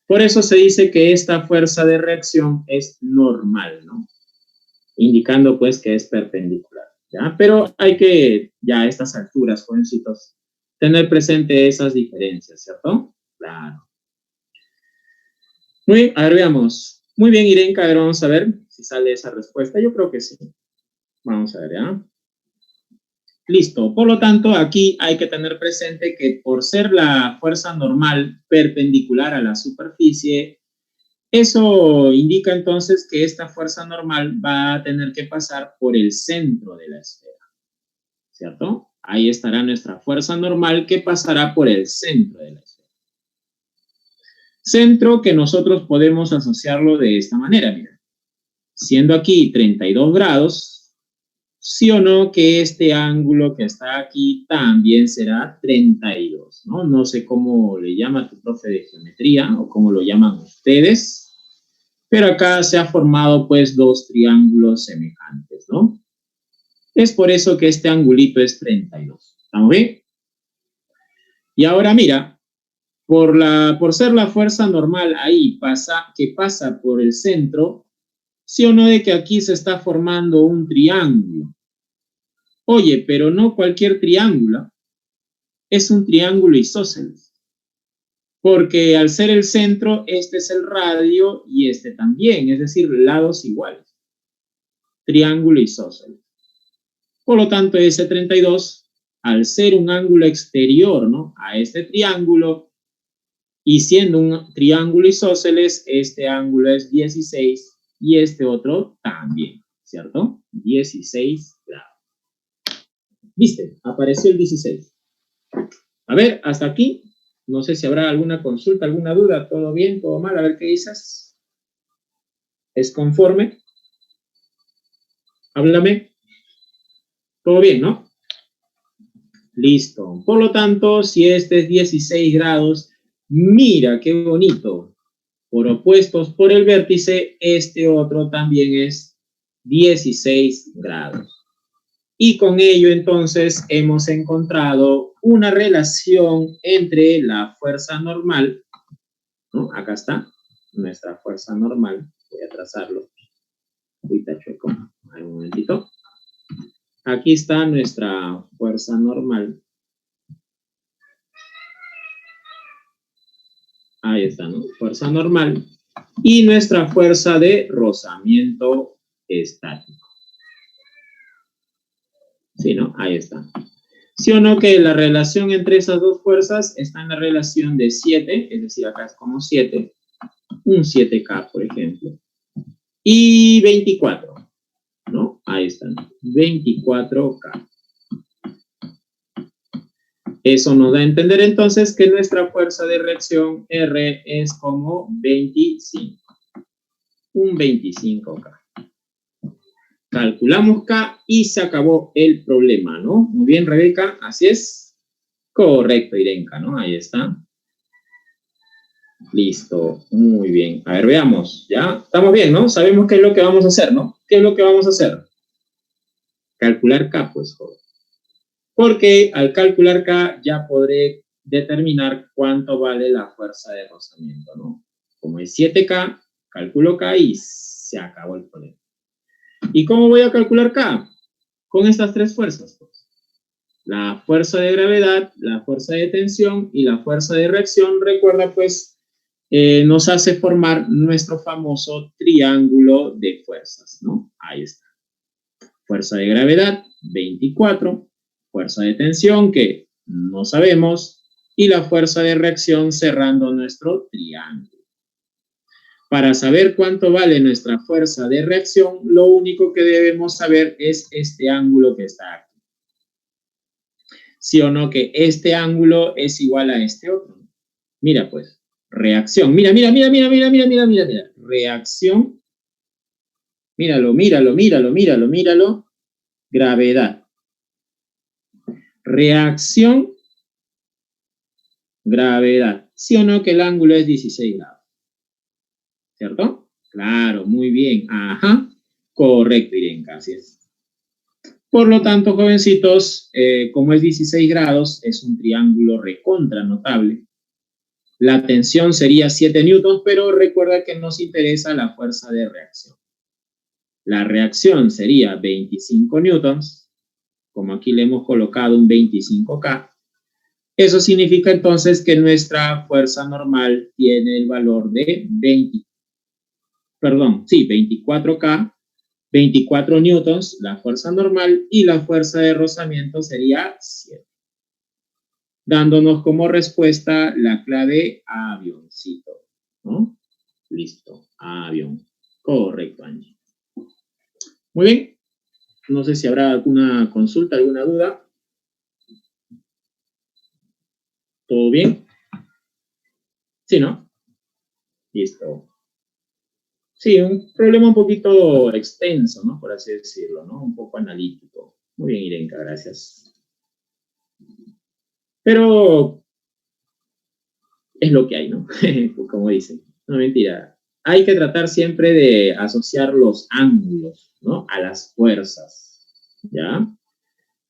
Por eso se dice que esta fuerza de reacción es normal, ¿no? Indicando, pues, que es perpendicular, ¿ya? Pero hay que, ya a estas alturas, jovencitos, tener presente esas diferencias, ¿cierto? Claro. Muy bien, a ver, veamos. Muy bien, Irenka, a ver, vamos a ver si sale esa respuesta. Yo creo que sí. Vamos a ver, ¿ya? Listo. Por lo tanto, aquí hay que tener presente que por ser la fuerza normal perpendicular a la superficie, Eso indica entonces que esta fuerza normal va a tener que pasar por el centro de la esfera, ¿cierto? Ahí estará nuestra fuerza normal que pasará por el centro de la esfera. Centro que nosotros podemos asociarlo de esta manera, mira. Siendo aquí 32 grados, sí o no que este ángulo que está aquí también será 32, ¿no? No sé cómo le llama tu profe de geometría o cómo lo llaman ustedes, pero acá se ha formado pues dos triángulos semejantes, ¿no? Es por eso que este angulito es 32. ¿Estamos bien? Y ahora mira, por ser la fuerza normal ahí que pasa por el centro, sí o no de que aquí se está formando un triángulo. Oye, pero no cualquier triángulo, es un triángulo isósceles. Porque al ser el centro, este es el radio y este también, es decir, lados iguales. Triángulo isósceles. Por lo tanto, ese 32, al ser un ángulo exterior, ¿no?, a este triángulo, y siendo un triángulo isósceles, este ángulo es 16 y este otro también, ¿cierto? 16 grados. ¿Viste? Apareció el 16. A ver, hasta aquí. No sé si habrá alguna consulta, alguna duda. ¿Todo bien? ¿Todo mal? A ver qué dices. ¿Es conforme? Háblame. ¿Todo bien, no? Listo. Por lo tanto, si este es 16 grados, mira qué bonito. Por opuestos por el vértice, este otro también es 16 grados. Y con ello, entonces, hemos encontrado una relación entre la fuerza normal, ¿no? Acá está, nuestra fuerza normal. Voy a trazarlo. Uy, está chueco. Un momentito. Aquí está nuestra fuerza normal. Ahí está, ¿no? Fuerza normal. Y nuestra fuerza de rozamiento estático. ¿Sí, no? Ahí está. ¿Sí o no que la relación entre esas dos fuerzas está en la relación de 7, es decir, acá es como 7, un 7K, por ejemplo, y 24, ¿no? Ahí están, 24K. Eso nos da a entender entonces que nuestra fuerza de reacción R es como 25, un 25K. Calculamos K y se acabó el problema, ¿no? Muy bien, Rebeca, así es. Correcto, Irenka, ¿no? Ahí está. Listo, muy bien. A ver, veamos, ¿ya? Estamos bien, ¿no? Sabemos qué es lo que vamos a hacer, ¿no? ¿Qué es lo que vamos a hacer? Calcular K, pues, joder. Porque al calcular K ya podré determinar cuánto vale la fuerza de rozamiento, ¿no? Como es 7K, calculo K y se acabó el problema. ¿Y cómo voy a calcular K? Con estas tres fuerzas, pues. La fuerza de gravedad, la fuerza de tensión y la fuerza de reacción, recuerda, pues, nos hace formar nuestro famoso triángulo de fuerzas, ¿no? Ahí está. Fuerza de gravedad, 24. Fuerza de tensión, que no sabemos. Y la fuerza de reacción cerrando nuestro triángulo. Para saber cuánto vale nuestra fuerza de reacción, lo único que debemos saber es este ángulo que está aquí. ¿Sí o no que este ángulo es igual a este otro? Mira, pues, reacción. Mira. Reacción. Míralo. Gravedad. Reacción. Gravedad. ¿Sí o no que el ángulo es 16 grados? ¿Cierto? Claro, muy bien. Ajá. Correcto, Irenka, así es. Por lo tanto, jovencitos, como es 16 grados, es un triángulo recontra notable. La tensión sería 7 newtons, pero recuerda que nos interesa la fuerza de reacción. La reacción sería 25 newtons, como aquí le hemos colocado un 25K. Eso significa entonces que nuestra fuerza normal tiene el valor de 24K, 24 newtons, la fuerza normal, y la fuerza de rozamiento sería 7. Dándonos como respuesta la clave avioncito, ¿no? Listo. Avión. Correcto, Angie. Muy bien. No sé si habrá alguna consulta, alguna duda. ¿Todo bien? Sí, ¿no? Listo. Sí, un problema un poquito extenso, ¿no? Por así decirlo, ¿no? Un poco analítico. Muy bien, Irenka, gracias. Pero es lo que hay, ¿no? Como dicen. No, mentira. Hay que tratar siempre de asociar los ángulos, ¿no? A las fuerzas, ¿ya?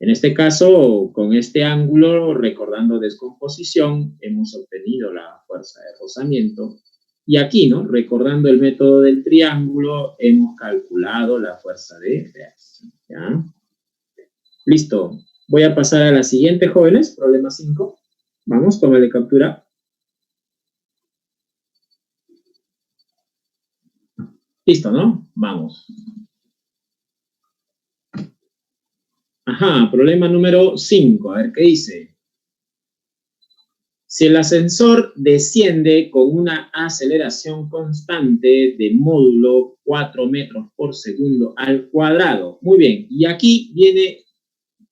En este caso, con este ángulo, recordando descomposición, hemos obtenido la fuerza de rozamiento. Y aquí, ¿no? Recordando el método del triángulo, hemos calculado la fuerza de reacción, ¿ya? Listo. Voy a pasar a la siguiente, jóvenes. Problema 5. Vamos, tómale captura. Listo, ¿no? Vamos. Ajá, problema número 5. A ver, ¿qué dice? Si el ascensor desciende con una aceleración constante de módulo 4 metros por segundo al cuadrado. Muy bien, y aquí viene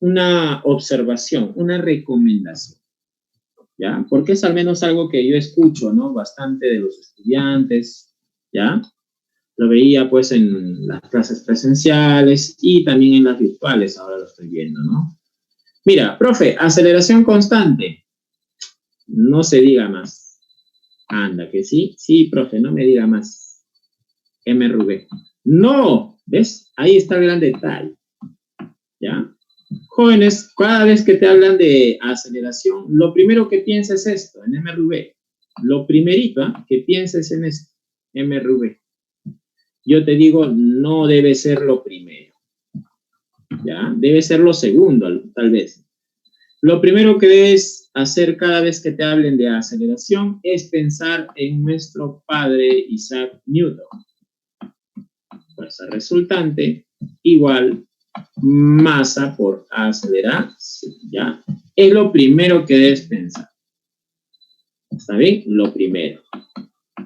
una observación, una recomendación, ¿ya? Porque es al menos algo que yo escucho, ¿no? Bastante de los estudiantes, ¿ya? Lo veía pues en las clases presenciales y también en las virtuales, ahora lo estoy viendo, ¿no? Mira, profe, aceleración constante, no se diga más. Anda, que sí, sí, profe, no me diga más. MRV. No, ¿ves? Ahí está el gran detalle, ¿ya? Jóvenes, cada vez que te hablan de aceleración, lo primero que pienses es esto, en MRV. Lo primerito, ¿eh? Que pienses en esto, MRV. Yo te digo, no debe ser lo primero, ¿ya? Debe ser lo segundo, tal vez. Lo primero que debes hacer cada vez que te hablen de aceleración es pensar en nuestro padre Isaac Newton. Fuerza resultante igual masa por aceleración, ¿ya? Es lo primero que debes pensar. ¿Está bien? Lo primero.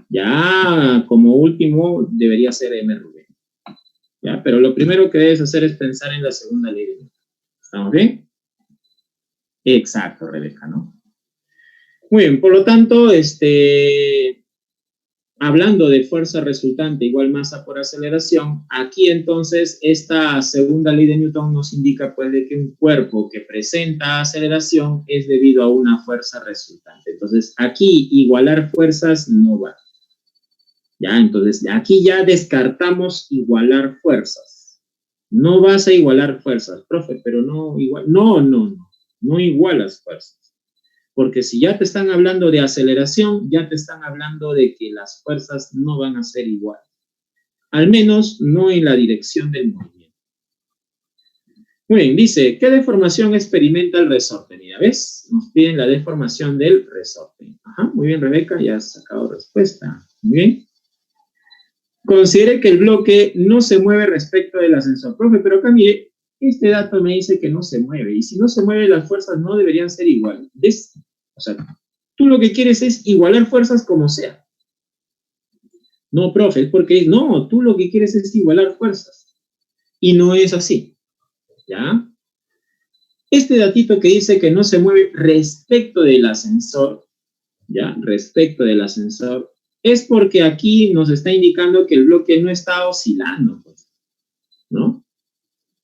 Ya como último debería ser MRV. ¿Ya? Pero lo primero que debes hacer es pensar en la segunda ley de Newton. ¿Estamos bien? Exacto, Rebeca, ¿no? Muy bien, por lo tanto, hablando de fuerza resultante igual masa por aceleración, aquí entonces esta segunda ley de Newton nos indica pues de que un cuerpo que presenta aceleración es debido a una fuerza resultante. Entonces aquí igualar fuerzas no va. Ya, entonces aquí ya descartamos igualar fuerzas. No vas a igualar fuerzas, profe, pero no igual. No igualas fuerzas. Porque si ya te están hablando de aceleración, ya te están hablando de que las fuerzas no van a ser iguales. Al menos no en la dirección del movimiento. Muy bien, dice, ¿qué deformación experimenta el resorte? Mira, ¿ves? Nos piden la deformación del resorte. Ajá, muy bien, Rebeca, ya has sacado respuesta. Muy bien. Considere que el bloque no se mueve respecto del ascensor. Profe, pero acá mire, este dato me dice que no se mueve. Y si no se mueve, las fuerzas no deberían ser iguales. ¿Ves? O sea, tú lo que quieres es igualar fuerzas como sea. No, profe, es porque no, tú lo que quieres es igualar fuerzas. Y no es así. ¿Ya? Este datito que dice que no se mueve respecto del ascensor, ¿ya? Respecto del ascensor, es porque aquí nos está indicando que el bloque no está oscilando, pues, ¿no?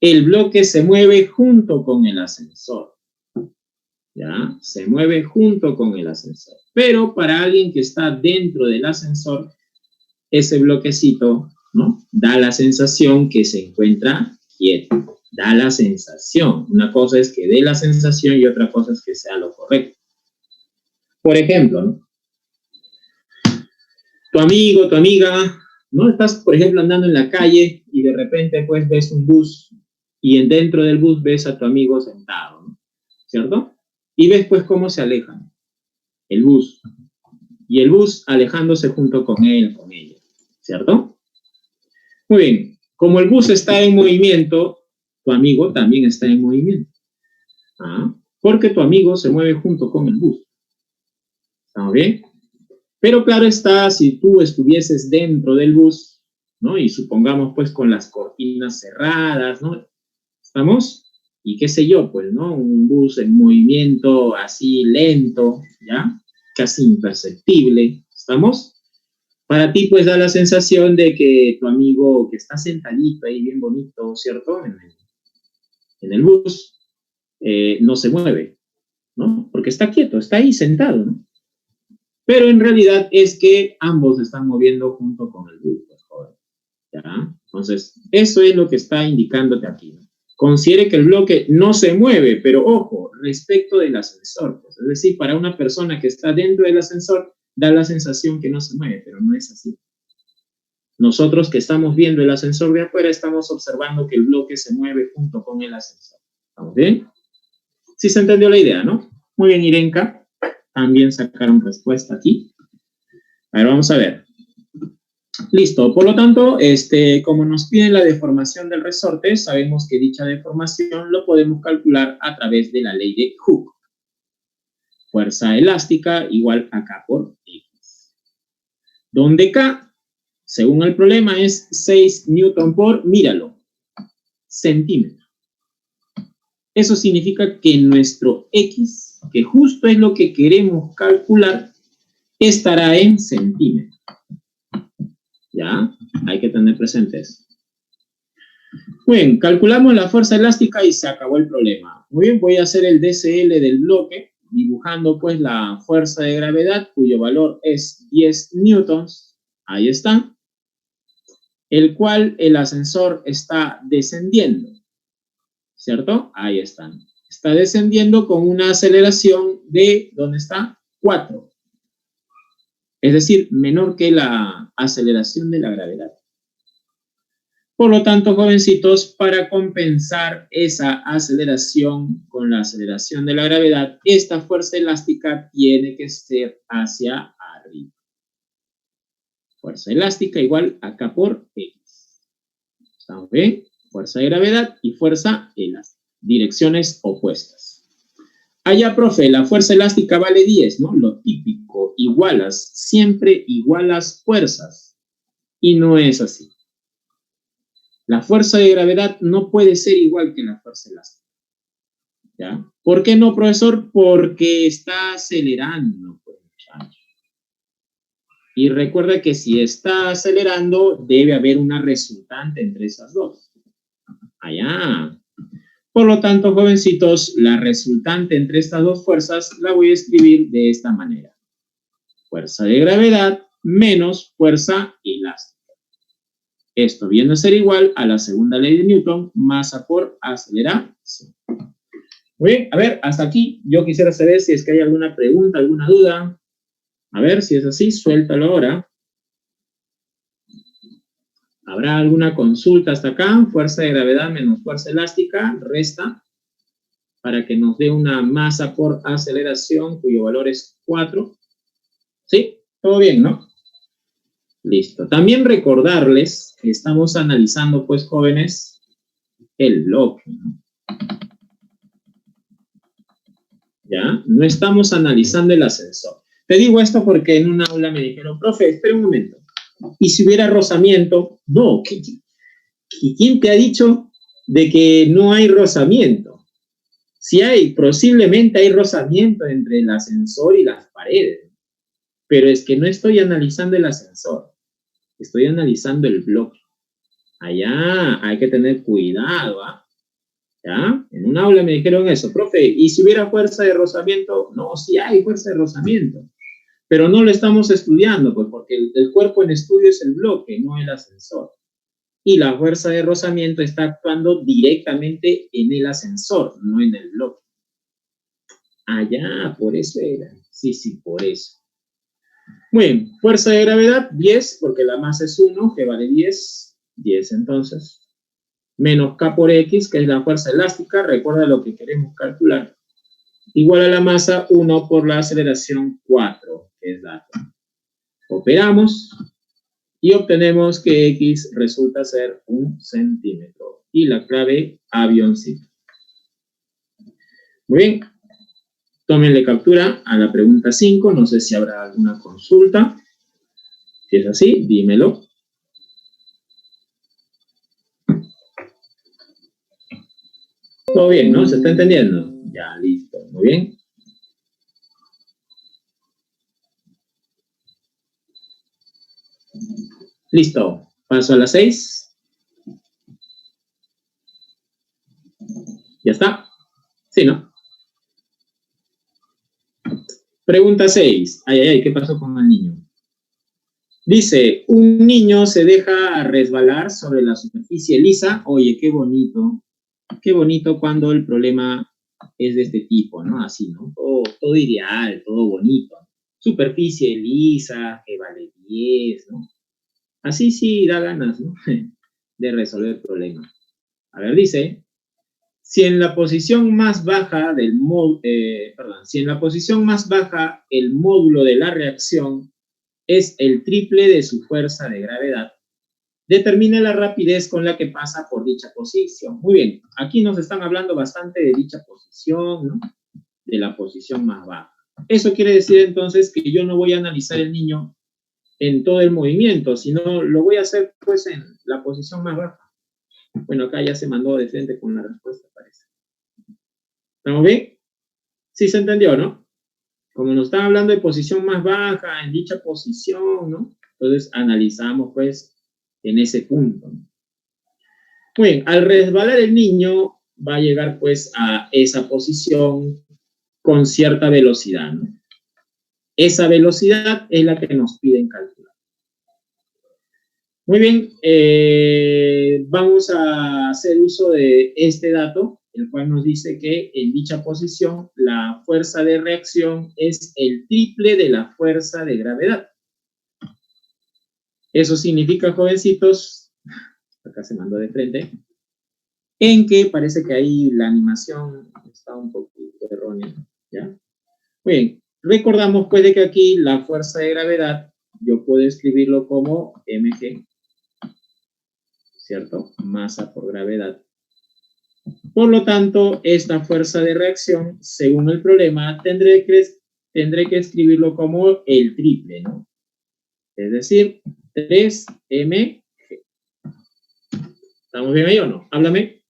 El bloque se mueve junto con el ascensor, ¿ya? Se mueve junto con el ascensor. Pero para alguien que está dentro del ascensor, ese bloquecito, ¿no? Da la sensación que se encuentra quieto. Da la sensación. Una cosa es que dé la sensación y otra cosa es que sea lo correcto. Por ejemplo, ¿no? Tu amigo, tu amiga, ¿no? Estás, por ejemplo, andando en la calle y de repente, pues, ves un bus y dentro del bus ves a tu amigo sentado, ¿no? ¿Cierto? Y ves, pues, cómo se alejan el bus. Y el bus alejándose junto con él, con ella, ¿cierto? Muy bien. Como el bus está en movimiento, tu amigo también está en movimiento. ¿Ah? Porque tu amigo se mueve junto con el bus. ¿Estamos bien? Pero claro está, si tú estuvieses dentro del bus, ¿no? Y supongamos pues con las cortinas cerradas, ¿no? ¿Estamos? Y qué sé yo, pues, ¿no? Un bus en movimiento así lento, ¿ya? Casi imperceptible, ¿estamos? Para ti, pues, da la sensación de que tu amigo que está sentadito ahí bien bonito, ¿cierto? En el bus, no se mueve, ¿no? Porque está quieto, está ahí sentado, ¿no? Pero en realidad es que ambos se están moviendo junto con el bus, pues, joder, ¿ya? Entonces, eso es lo que está indicándote aquí, ¿no? Considere que el bloque no se mueve, pero ojo, respecto del ascensor, pues, es decir, para una persona que está dentro del ascensor, da la sensación que no se mueve, pero no es así. Nosotros que estamos viendo el ascensor de afuera, estamos observando que el bloque se mueve junto con el ascensor. ¿Estamos bien? Sí se entendió la idea, ¿no? Muy bien, Irenka. También sacaron respuesta aquí. A ver, vamos a ver. Listo. Por lo tanto, como nos piden la deformación del resorte, sabemos que dicha deformación lo podemos calcular a través de la ley de Hooke. Fuerza elástica igual a K por X. Donde K, según el problema, es 6 newton por, míralo, centímetro. Eso significa que nuestro X, que justo es lo que queremos calcular, estará en centímetros. ¿Ya? Hay que tener presente eso. Muy bien, calculamos la fuerza elástica y se acabó el problema. Muy bien, voy a hacer el DCL del bloque, dibujando pues la fuerza de gravedad, cuyo valor es 10 newtons. Ahí está. El cual el ascensor está descendiendo. ¿Cierto? Ahí están. Está descendiendo con una aceleración de, ¿dónde está? 4. Es decir, menor que la aceleración de la gravedad. Por lo tanto, jovencitos, para compensar esa aceleración con la aceleración de la gravedad, esta fuerza elástica tiene que ser hacia arriba. Fuerza elástica igual a K por X. ¿Estamos bien? Fuerza de gravedad y fuerza elástica. Direcciones opuestas. Allá, profe, la fuerza elástica vale 10, ¿no? Lo típico, igualas, siempre igualas fuerzas. Y no es así. La fuerza de gravedad no puede ser igual que la fuerza elástica. ¿Ya? ¿Por qué no, profesor? Porque está acelerando, pues, muchachos. Y recuerda que si está acelerando, debe haber una resultante entre esas dos. Allá. Por lo tanto, jovencitos, la resultante entre estas dos fuerzas la voy a escribir de esta manera. Fuerza de gravedad menos fuerza elástica. Esto viene a ser igual a la segunda ley de Newton, masa por aceleración. Muy bien, a ver, hasta aquí. Yo quisiera saber si es que hay alguna pregunta, alguna duda. A ver, si es así, suéltalo ahora. ¿Habrá alguna consulta hasta acá? Fuerza de gravedad menos fuerza elástica, resta, para que nos dé una masa por aceleración cuyo valor es 4. ¿Sí? Todo bien, ¿no? Listo. También recordarles que estamos analizando, pues, jóvenes, el bloque, ¿no? ¿Ya? No estamos analizando el ascensor. Te digo esto porque en un aula me dijeron, profe, espera un momento. ¿Y si hubiera rozamiento? No. ¿Quién te ha dicho de que no hay rozamiento? Si hay, posiblemente hay rozamiento entre el ascensor y las paredes. Pero es que no estoy analizando el ascensor. Estoy analizando el bloque. Allá hay que tener cuidado, ¿ah? ¿Ya? En un aula me dijeron eso, profe, ¿y si hubiera fuerza de rozamiento? No, sí hay fuerza de rozamiento, pero no lo estamos estudiando, pues, porque el cuerpo en estudio es el bloque, no el ascensor. Y la fuerza de rozamiento está actuando directamente en el ascensor, no en el bloque. Allá, por eso era. Sí, por eso. Muy bien, fuerza de gravedad, 10, porque la masa es 1, que vale 10. 10 entonces. Menos K por X, que es la fuerza elástica, recuerda lo que queremos calcular, igual a la masa 1 por la aceleración 4, que es la. Operamos y obtenemos que X resulta ser 1 centímetro. Y la clave, avioncito. Muy bien. Tómenle captura a la pregunta 5. No sé si habrá alguna consulta. Si es así, dímelo. Todo bien, ¿no? ¿Se está entendiendo? Ya, listo. Muy bien. Listo. Paso a la 6. ¿Ya está? Sí, ¿no? Pregunta 6. Ay, ay, ay, ¿qué pasó con el niño? Dice, un niño se deja resbalar sobre la superficie lisa. Oye, qué bonito. Qué bonito cuando el problema es de este tipo, ¿no? Así, ¿no? Todo ideal, todo bonito. Superficie lisa, que vale 10, ¿no? Así sí da ganas, ¿no? De resolver el problema. A ver, dice, si en la posición más baja del si en la posición más baja el módulo de la reacción es el triple de su fuerza de gravedad, determine la rapidez con la que pasa por dicha posición. Muy bien, aquí nos están hablando bastante de dicha posición, ¿no? De la posición más baja. Eso quiere decir entonces que yo no voy a analizar el niño en todo el movimiento, sino lo voy a hacer pues en la posición más baja. Bueno, acá ya se mandó de frente con la respuesta, parece. ¿Estamos bien? Sí se entendió, ¿no? Como nos están hablando de posición más baja, en dicha posición, ¿no? Entonces analizamos pues en ese punto, ¿no? Muy bien, al resbalar el niño va a llegar pues a esa posición con cierta velocidad, ¿no? Esa velocidad es la que nos piden calcular. Muy bien, vamos a hacer uso de este dato, el cual nos dice que en dicha posición la fuerza de reacción es el triple de la fuerza de gravedad. Eso significa, jovencitos, acá se mandó de frente, en que parece que ahí la animación está un poquito errónea, ¿ya? Muy bien, recordamos pues de que aquí la fuerza de gravedad yo puedo escribirlo como mg, ¿cierto? Masa por gravedad. Por lo tanto, esta fuerza de reacción, según el problema, tendré que escribirlo como el triple, ¿no? Es decir, 3mg. ¿Estamos bien ahí o no? Háblame.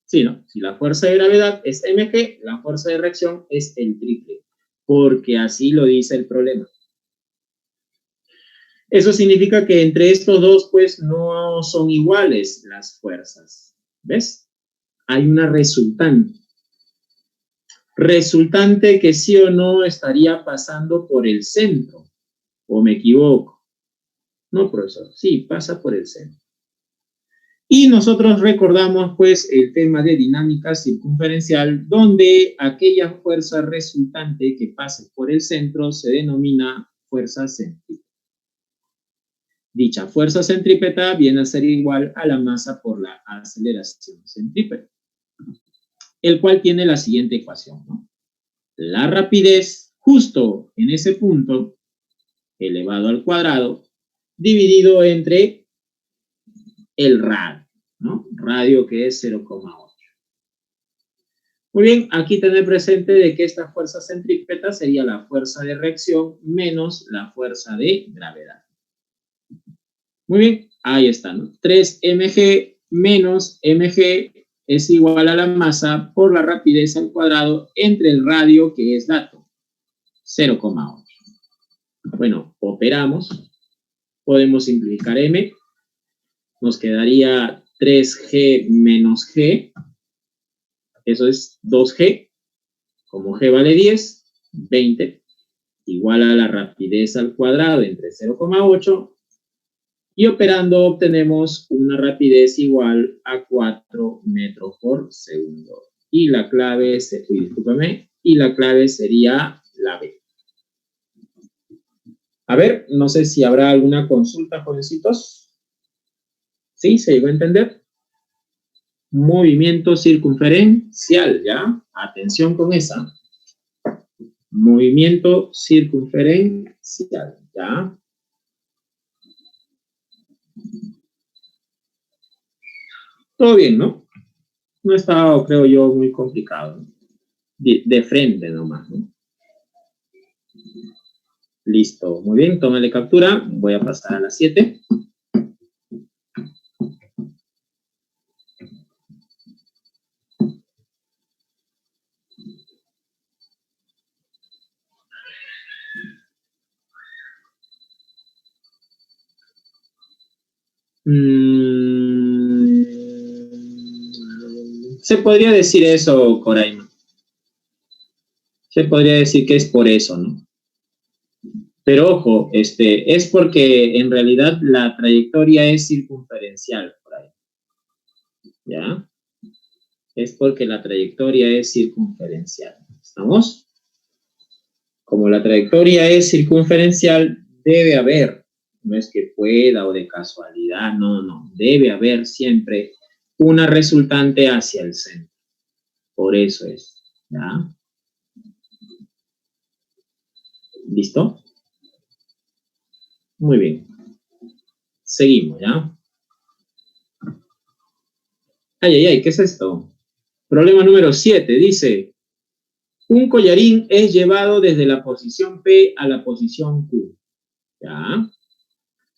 Sí, ¿no? Si la fuerza de gravedad es mg, la fuerza de reacción es el triple, porque así lo dice el problema. Eso significa que entre estos dos, pues, no son iguales las fuerzas. ¿Ves? Hay una resultante. Resultante que sí o no estaría pasando por el centro. ¿O me equivoco? No, profesor. Sí, pasa por el centro. Y nosotros recordamos, pues, el tema de dinámica circunferencial, donde aquella fuerza resultante que pase por el centro se denomina fuerza centrípeta. Dicha fuerza centrípeta viene a ser igual a la masa por la aceleración centrípeta, el cual tiene la siguiente ecuación, ¿no? La rapidez justo en ese punto, elevado al cuadrado, dividido entre el radio, ¿no? Radio que es 0,8. Muy bien, aquí tener presente de que esta fuerza centrípeta sería la fuerza de reacción menos la fuerza de gravedad. Muy bien, ahí está, ¿no? 3mg menos mg es igual a la masa por la rapidez al cuadrado entre el radio, que es dato, 0,8. Bueno, operamos, podemos simplificar m, nos quedaría 3g menos g, eso es 2g, como g vale 10, 20, igual a la rapidez al cuadrado entre 0,8, y operando obtenemos una rapidez igual a 4 metros por segundo. Y la clave, y la clave sería la B. A ver, no sé si habrá alguna consulta, jovencitos. ¿Sí? ¿Se llegó a entender? Movimiento circunferencial, ¿ya? Atención con esa. Movimiento circunferencial, ¿ya? Todo bien, ¿no? No está, creo yo, muy complicado. de frente nomás, ¿no? Listo, muy bien, tómale captura. Voy a pasar a las 7. Se podría decir eso, Coraima. Se podría decir que es por eso, ¿no? Pero ojo, es porque en realidad la trayectoria es circunferencial, por ahí. ¿Ya? Es porque la trayectoria es circunferencial. ¿Estamos? Como la trayectoria es circunferencial, debe haber, no es que pueda o de casualidad, no, debe haber siempre una resultante hacia el centro. Por eso es, ¿ya? ¿Listo? Muy bien. Seguimos, ¿ya? Ay, ¿qué es esto? Problema número 7, dice, un collarín es llevado desde la posición P a la posición Q, ¿ya?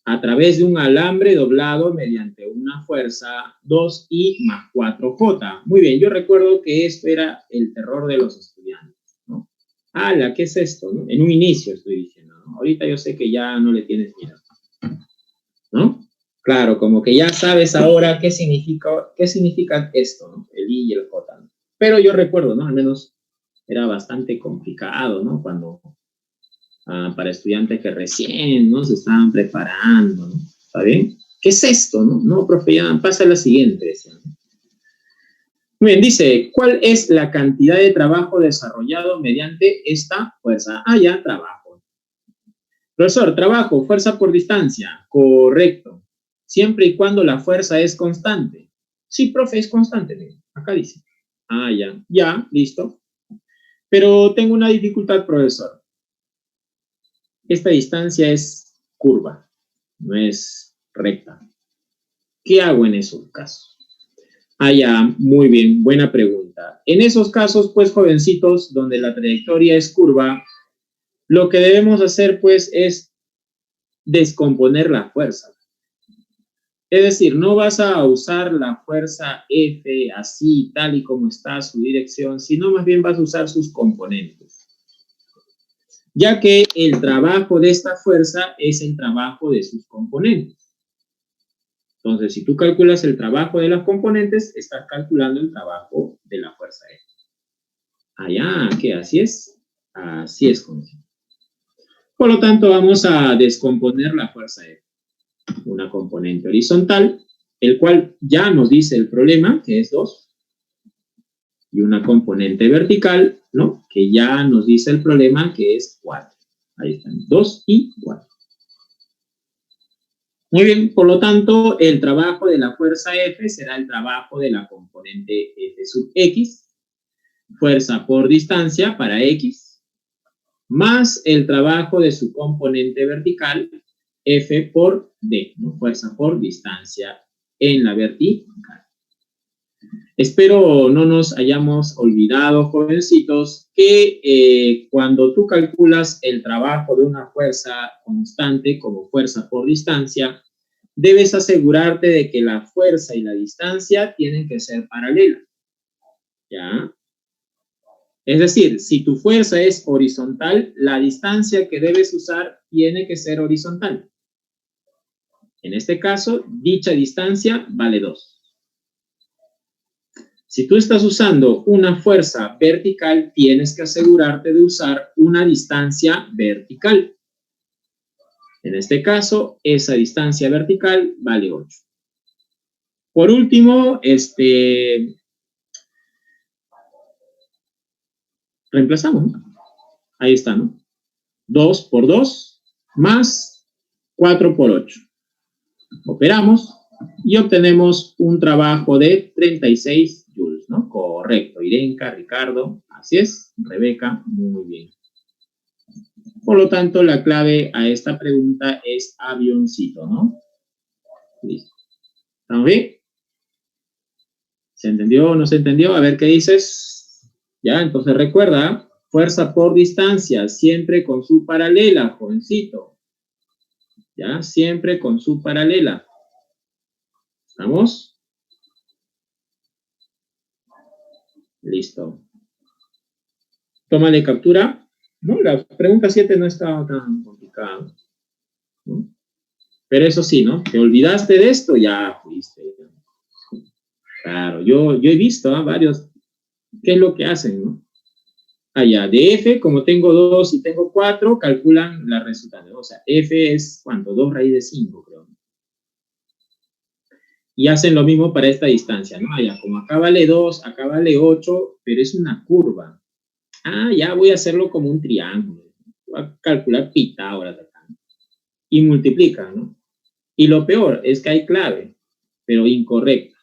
A través de un alambre doblado mediante una fuerza 2I más 4J. Muy bien, yo recuerdo que esto era el terror de los estudiantes, ¿no? ¡Hala! ¿Qué es esto? ¿No? En un inicio estoy diciendo, ¿no? Ahorita yo sé que ya no le tienes miedo, ¿no? Claro, como que ya sabes ahora qué significa esto, ¿no? El I y el J, ¿no? Pero yo recuerdo, ¿no? Al menos era bastante complicado, ¿no? Cuando para estudiantes que recién, ¿no? Se estaban preparando, ¿no? ¿Está bien? ¿Qué es esto, no? No, profe, ya pasa a la siguiente. Decía, ¿no? Bien, dice, ¿cuál es la cantidad de trabajo desarrollado mediante esta fuerza? Ah, ya, trabajo. Profesor, trabajo, fuerza por distancia. Correcto. Siempre y cuando la fuerza es constante. Sí, profe, es constante. Miren. Acá dice. Ah, ya, listo. Pero tengo una dificultad, profesor. Esta distancia es curva, no es recta. ¿Qué hago en esos casos? Ah, ya, muy bien, buena pregunta. En esos casos, pues, jovencitos, donde la trayectoria es curva, lo que debemos hacer, pues, es descomponer la fuerza. Es decir, no vas a usar la fuerza F así, tal y como está su dirección, sino más bien vas a usar sus componentes. Ya que el trabajo de esta fuerza es el trabajo de sus componentes. Entonces, si tú calculas el trabajo de las componentes, estás calculando el trabajo de la fuerza F. ¿Qué? Así es. Así es, conocido. Por lo tanto, vamos a descomponer la fuerza F. Una componente horizontal, el cual ya nos dice el problema, que es 2. Y una componente vertical, ¿no? Que ya nos dice el problema, que es 4. Ahí están, 2 y 4. Muy bien, por lo tanto, el trabajo de la fuerza F será el trabajo de la componente F sub X, fuerza por distancia para X, más el trabajo de su componente vertical, F por D, ¿no? Fuerza por distancia en la vertical. Espero no nos hayamos olvidado, jovencitos, que cuando tú calculas el trabajo de una fuerza constante como fuerza por distancia, debes asegurarte de que la fuerza y la distancia tienen que ser paralelas. ¿Ya? Es decir, si tu fuerza es horizontal, la distancia que debes usar tiene que ser horizontal. En este caso, dicha distancia vale 2. Si tú estás usando una fuerza vertical, tienes que asegurarte de usar una distancia vertical. En este caso, esa distancia vertical vale 8. Por último, reemplazamos, ¿no? Ahí está, ¿no? 2 por 2 más 4 por 8. Operamos y obtenemos un trabajo de 36 joules, ¿no? Correcto, Irenka, Ricardo, así es, Rebeca, muy bien. Por lo tanto, la clave a esta pregunta es avioncito, ¿no? Listo. ¿Estamos bien? ¿Se entendió o no se entendió? A ver qué dices. ¿Ya? Entonces recuerda, fuerza por distancia, siempre con su paralela, jovencito. ¿Ya? Siempre con su paralela. ¿Estamos? Listo. Tómale captura. ¿No? La pregunta 7 no estaba tan complicada, ¿no? Pero eso sí, ¿no? Te olvidaste de esto, ya fuiste. Claro, yo he visto a varios, ¿qué es lo que hacen, no? Allá, de F, como tengo 2 y tengo 4, calculan la resultante. O sea, F es, ¿cuánto? 2 raíz de 5, creo. Y hacen lo mismo para esta distancia, ¿no? Allá, como acá vale 2, acá vale 8, pero es una curva. Ah, ya voy a hacerlo como un triángulo. Voy a calcular Pitágoras acá. Y multiplica, ¿no? Y lo peor es que hay clave, pero incorrecta.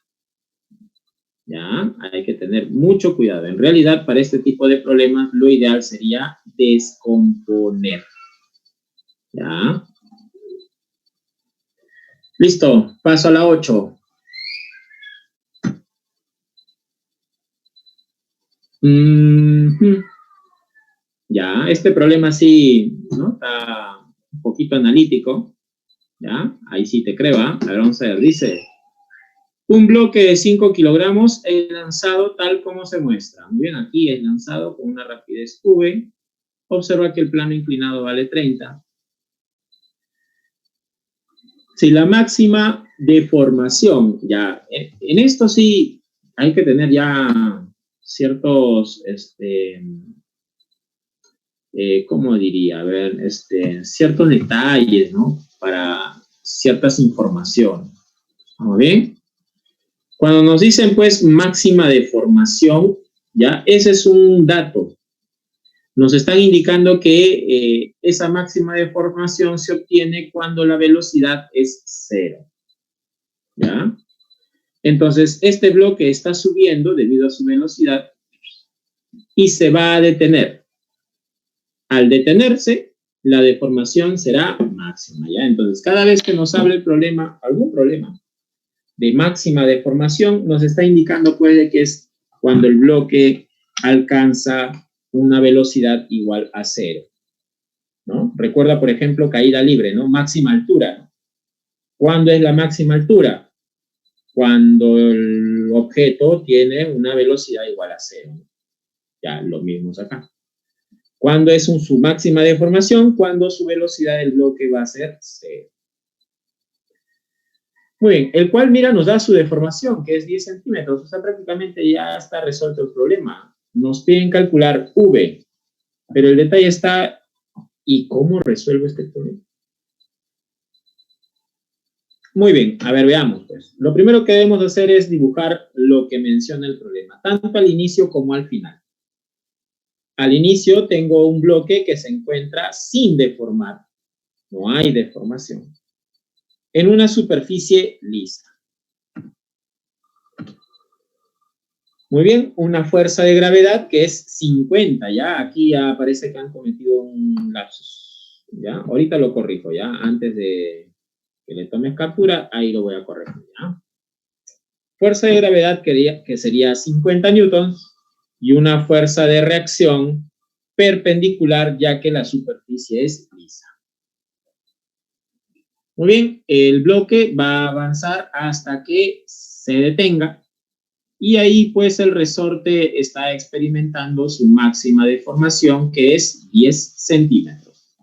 ¿Ya? Hay que tener mucho cuidado. En realidad, para este tipo de problemas, lo ideal sería descomponer. ¿Ya? Listo, paso a la 8. Ya, este problema sí, ¿no? Está un poquito analítico. ¿Ya? Ahí sí te creo, ¿eh? A ver, vamos a ver, dice... Un bloque de 5 kilogramos es lanzado tal como se muestra. Muy bien, aquí es lanzado con una rapidez v. Observa que el plano inclinado vale 30. Si la máxima deformación, ya, en esto sí hay que tener ya ciertos, ¿cómo diría? A ver, ciertos detalles, ¿no? Para ciertas informaciones. ¿Muy bien? Cuando nos dicen, pues, máxima deformación, ya, ese es un dato. Nos están indicando que esa máxima deformación se obtiene cuando la velocidad es 0. ¿Ya? Entonces, este bloque está subiendo debido a su velocidad y se va a detener. Al detenerse, la deformación será máxima, ¿ya? Entonces, cada vez que nos habla el problema, algún problema de máxima deformación, nos está indicando, pues, que es cuando el bloque alcanza una velocidad igual a 0, ¿no? Recuerda, por ejemplo, caída libre, ¿no? Máxima altura, ¿no? ¿Cuándo es la máxima altura? Cuando el objeto tiene una velocidad igual a 0. Ya lo mismo acá. ¿Cuándo es su máxima deformación? Cuando su velocidad del bloque va a ser 0. Muy bien, el cual, mira, nos da su deformación, que es 10 centímetros. O sea, prácticamente ya está resuelto el problema. Nos piden calcular V, pero el detalle está, ¿y cómo resuelvo este problema? Muy bien, a ver, veamos, pues. Lo primero que debemos hacer es dibujar lo que menciona el problema, tanto al inicio como al final. Al inicio tengo un bloque que se encuentra sin deformar. No hay deformación. En una superficie lisa. Muy bien, una fuerza de gravedad que es 50, ¿ya? Aquí ya parece que han cometido un lapsus, ¿ya? Ahorita lo corrijo, ¿ya? Antes de que le tomes captura, ahí lo voy a corregir, ¿ya? Fuerza de gravedad que sería 50 newtons y una fuerza de reacción perpendicular, ya que la superficie es lisa. Muy bien, el bloque va a avanzar hasta que se detenga y ahí pues el resorte está experimentando su máxima deformación, que es 10 centímetros.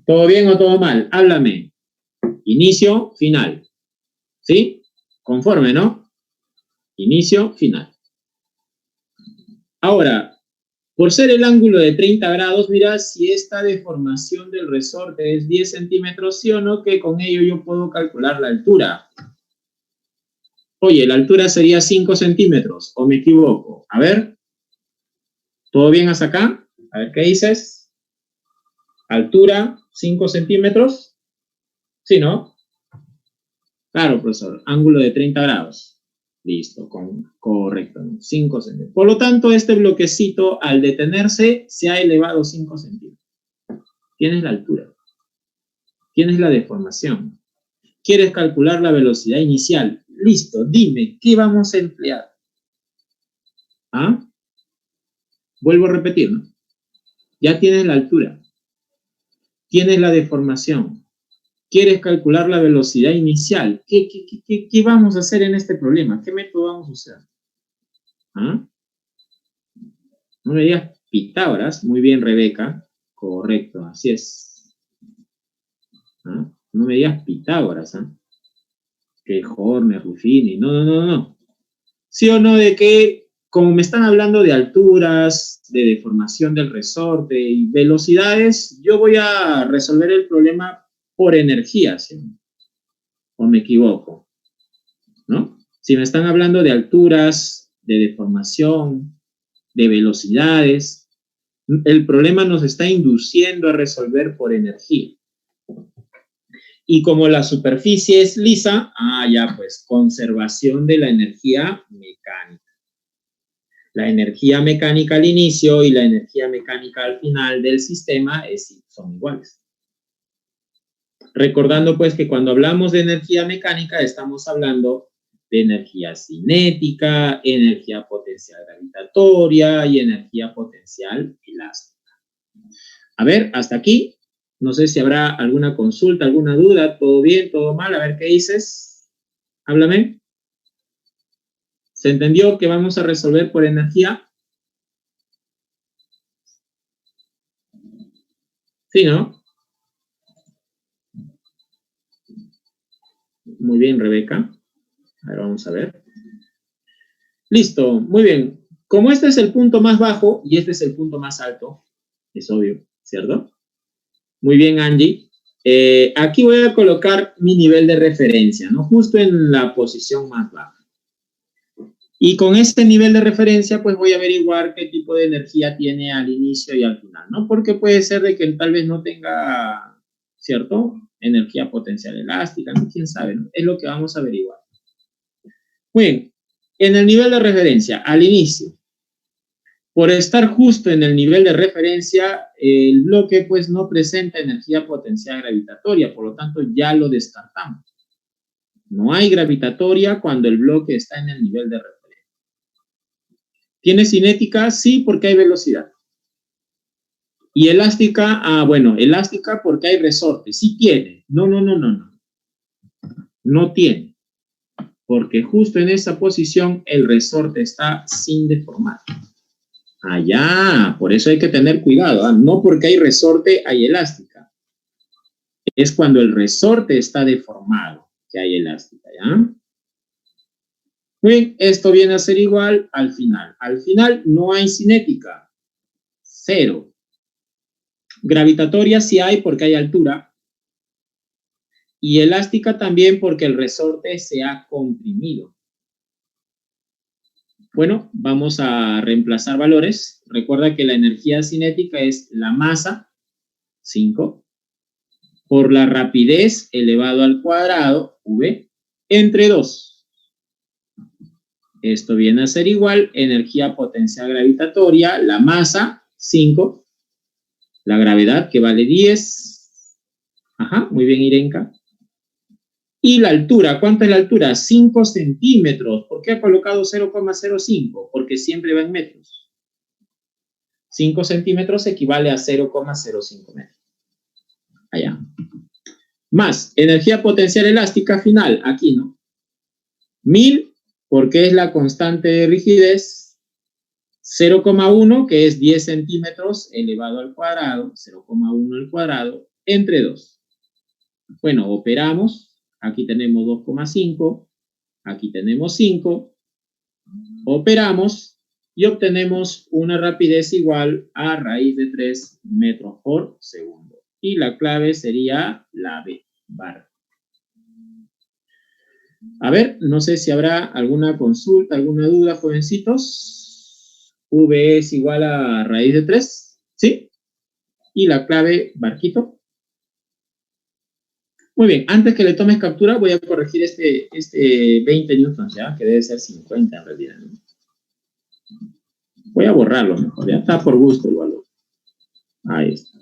¿Todo bien o todo mal? Háblame. Inicio, final. ¿Sí? Conforme, ¿no? Inicio, final. Ahora, por ser el ángulo de 30 grados, mira, si esta deformación del resorte es 10 centímetros, sí o no, que con ello yo puedo calcular la altura. Oye, la altura sería 5 centímetros, ¿o me equivoco? A ver, ¿todo bien hasta acá? A ver, ¿qué dices? Altura, 5 centímetros. Sí, ¿no? Claro, profesor, ángulo de 30 grados. Listo, correcto, 5 centímetros. Por lo tanto, este bloquecito, al detenerse, se ha elevado 5 centímetros. Tienes la altura. Tienes la deformación. ¿Quieres calcular la velocidad inicial? Listo, dime, ¿qué vamos a emplear? ¿Ah? Vuelvo a repetir, ¿no? Ya tienes la altura, tienes la deformación, quieres calcular la velocidad inicial. ¿Qué vamos a hacer en este problema? ¿Qué método vamos a usar? ¿Ah? No me digas Pitágoras. Muy bien, Rebeca. Correcto, así es. ¿Ah? No me digas Pitágoras, ¿ah? Que Horner, Ruffini. No. ¿Sí o no de que, como me están hablando de alturas, de deformación del resorte y velocidades, yo voy a resolver el problema por energía, ¿sí? ¿O me equivoco? ¿No? Si me están hablando de alturas, de deformación, de velocidades, el problema nos está induciendo a resolver por energía. Y como la superficie es lisa, ya pues, conservación de la energía mecánica. La energía mecánica al inicio y la energía mecánica al final del sistema son iguales. Recordando pues que cuando hablamos de energía mecánica estamos hablando de energía cinética, energía potencial gravitatoria y energía potencial elástica. A ver, hasta aquí. No sé si habrá alguna consulta, alguna duda. ¿Todo bien? ¿Todo mal? A ver qué dices. Háblame. ¿Se entendió que vamos a resolver por energía? Sí, ¿no? Muy bien, Rebeca. A ver, vamos a ver. Listo, muy bien. Como este es el punto más bajo y este es el punto más alto, es obvio, ¿cierto? Muy bien, Angie. Aquí voy a colocar mi nivel de referencia, ¿no? Justo en la posición más baja. Y con este nivel de referencia, pues voy a averiguar qué tipo de energía tiene al inicio y al final, ¿no? Porque puede ser de que tal vez no tenga, ¿cierto? Energía potencial elástica, ¿no? ¿Quién sabe? ¿No? Es lo que vamos a averiguar. Muy bien. En el nivel de referencia, al inicio, por estar justo en el nivel de referencia, el bloque pues no presenta energía potencial gravitatoria, por lo tanto ya lo descartamos. No hay gravitatoria cuando el bloque está en el nivel de referencia. ¿Tiene cinética? Sí, porque hay velocidad. ¿Y elástica? Bueno, elástica porque hay resorte. Sí tiene. No. No tiene. Porque justo en esa posición el resorte está sin deformar. Por eso hay que tener cuidado. No porque hay resorte hay elástica. Es cuando el resorte está deformado que hay elástica, ¿ya? Bien, esto viene a ser igual al final. Al final no hay cinética. 0. Gravitatoria sí hay porque hay altura. Y elástica también porque el resorte se ha comprimido. Bueno, vamos a reemplazar valores. Recuerda que la energía cinética es la masa, 5, por la rapidez elevado al cuadrado, v, entre 2. Esto viene a ser igual, energía potencial gravitatoria, la masa, 5, la gravedad que vale 10. Muy bien, Irenka. Y la altura, ¿cuánto es la altura? 5 centímetros. ¿Por qué ha colocado 0,05? Porque siempre va en metros. 5 centímetros equivale a 0,05 metros. Allá. Más, energía potencial elástica final, aquí, ¿no? 1000, porque es la constante de rigidez. 0,1, que es 10 centímetros elevado al cuadrado, 0,1 al cuadrado, entre 2. Bueno, operamos. Aquí tenemos 2,5. Aquí tenemos 5. Operamos y obtenemos una rapidez igual a raíz de 3 metros por segundo. Y la clave sería la B, bar. A ver, no sé si habrá alguna consulta, alguna duda, jovencitos. V es igual a raíz de 3, ¿sí? Y la clave, barquito. Muy bien, antes que le tomes captura, voy a corregir este 20 newtons, ¿ya? Que debe ser 50 en realidad, ¿no? Voy a borrarlo mejor, ya está por gusto el valor. Ahí está.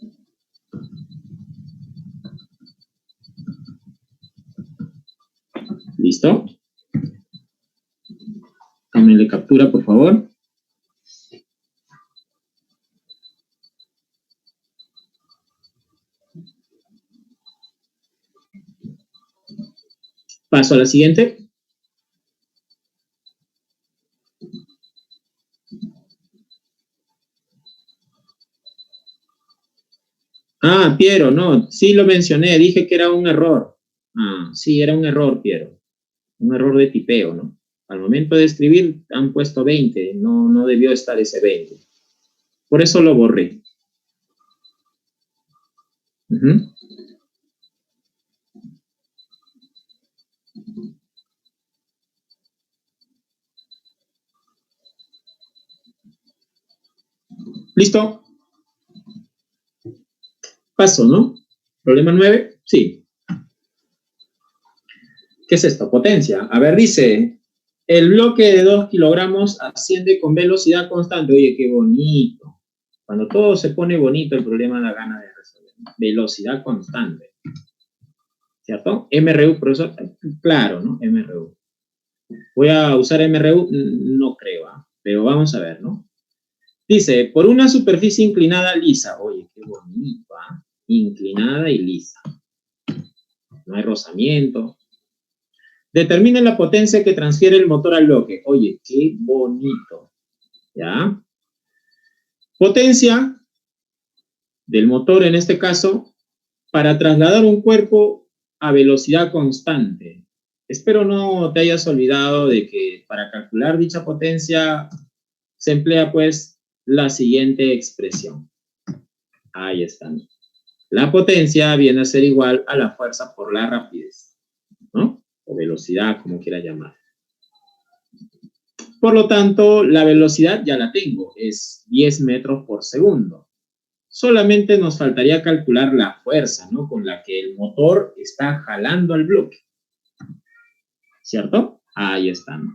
¿Listo? Tómenle captura, por favor. Paso a la siguiente. Ah, Piero, no, sí lo mencioné, dije que era un error. Ah, sí, era un error, Piero. Un error de tipeo, ¿no? Al momento de escribir han puesto 20, no debió estar ese 20. Por eso lo borré. ¿Listo? Paso, ¿no? Problema 9, sí. ¿Qué es esto? Potencia. A ver, dice, el bloque de 2 kilogramos asciende con velocidad constante. Oye, qué bonito. Cuando todo se pone bonito, el problema da ganas de resolver. Velocidad constante. ¿Cierto? MRU, profesor. Claro, ¿no? MRU. ¿Voy a usar MRU? No creo, ¿eh? Pero vamos a ver, ¿no? Dice, por una superficie inclinada lisa. Oye, qué bonito, ¿eh? Inclinada y lisa. No hay rozamiento. Determine la potencia que transfiere el motor al bloque. Oye, qué bonito. ¿Ya? Potencia del motor, en este caso, para trasladar un cuerpo a velocidad constante. Espero no te hayas olvidado de que para calcular dicha potencia se emplea, pues, la siguiente expresión. Ahí están. La potencia viene a ser igual a la fuerza por la rapidez, ¿no? O velocidad, como quiera llamar. Por lo tanto, la velocidad ya la tengo, es 10 metros por segundo. Solamente nos faltaría calcular la fuerza, ¿no? Con la que el motor está jalando al bloque. ¿Cierto? Ahí están.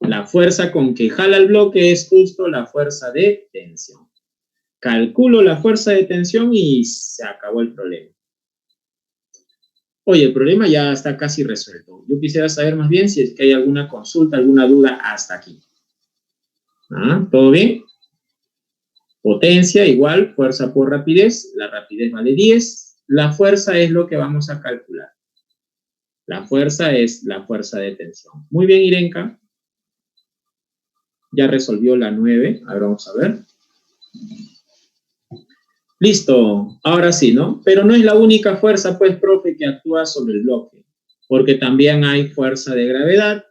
La fuerza con que jala el bloque es justo la fuerza de tensión. Calculo la fuerza de tensión y se acabó el problema. Oye, el problema ya está casi resuelto. Yo quisiera saber más bien si es que hay alguna consulta, alguna duda hasta aquí. ¿Ah? ¿Todo bien? Potencia igual, fuerza por rapidez. La rapidez vale 10. La fuerza es lo que vamos a calcular. La fuerza es la fuerza de tensión. Muy bien, Irenka. Ya resolvió la 9. Ahora vamos a ver. Listo. Ahora sí, ¿no? Pero no es la única fuerza, pues, profe, que actúa sobre el bloque. Porque también hay fuerza de gravedad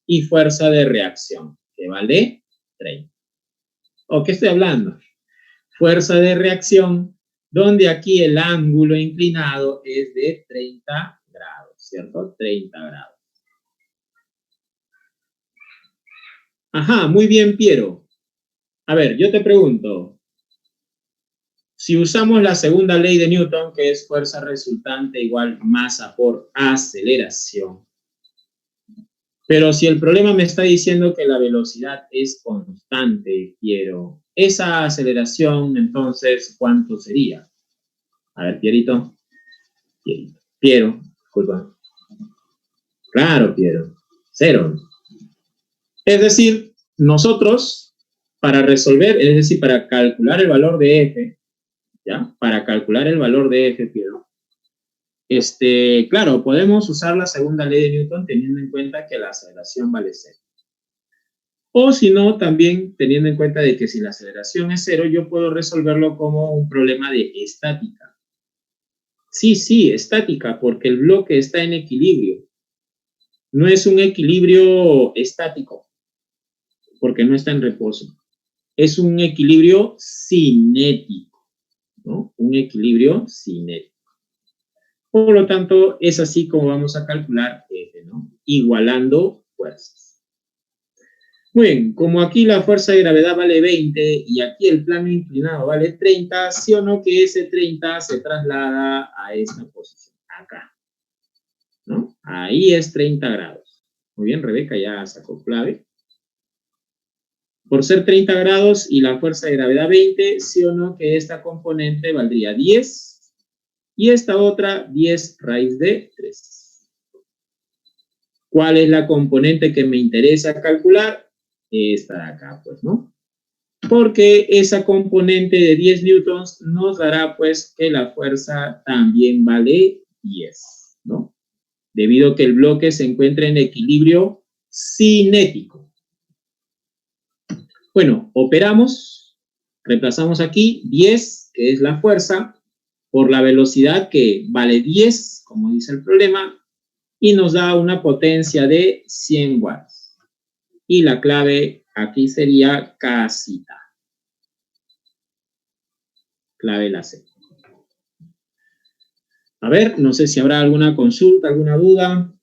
y fuerza de reacción, que vale 30. ¿O qué estoy hablando? Fuerza de reacción, donde aquí el ángulo inclinado es de 30 grados, ¿cierto? 30 grados. Ajá, muy bien, Piero. A ver, yo te pregunto, si usamos la segunda ley de Newton, que es fuerza resultante igual masa por aceleración, pero si el problema me está diciendo que la velocidad es constante, Piero, esa aceleración, entonces, ¿cuánto sería? A ver, Pierito. Piero, disculpa. Claro, Piero. 0. Es decir, nosotros, para resolver, es decir, para calcular el valor de F, ¿ya? Para calcular el valor de F, Piero, claro, podemos usar la segunda ley de Newton teniendo en cuenta que la aceleración vale 0. O si no, también teniendo en cuenta de que si la aceleración es 0, yo puedo resolverlo como un problema de estática. Sí, estática, porque el bloque está en equilibrio. No es un equilibrio estático, porque no está en reposo. Es un equilibrio cinético, ¿no? Un equilibrio cinético. Por lo tanto, es así como vamos a calcular F, ¿no? Igualando fuerzas. Muy bien, como aquí la fuerza de gravedad vale 20 y aquí el plano inclinado vale 30, ¿sí o no que ese 30 se traslada a esta posición, acá, ¿no? Ahí es 30 grados. Muy bien, Rebeca ya sacó clave. Por ser 30 grados y la fuerza de gravedad 20, ¿sí o no que esta componente valdría 10 y esta otra 10 raíz de 3? ¿Cuál es la componente que me interesa calcular? Esta de acá, pues, ¿no? Porque esa componente de 10 newtons nos dará, pues, que la fuerza también vale 10, ¿no? debido a que el bloque se encuentra en equilibrio cinético. Bueno, operamos, reemplazamos aquí 10, que es la fuerza, por la velocidad que vale 10, como dice el problema, y nos da una potencia de 100 watts. Y la clave aquí sería casita. Clave la C. A ver, no sé si habrá alguna consulta, alguna duda.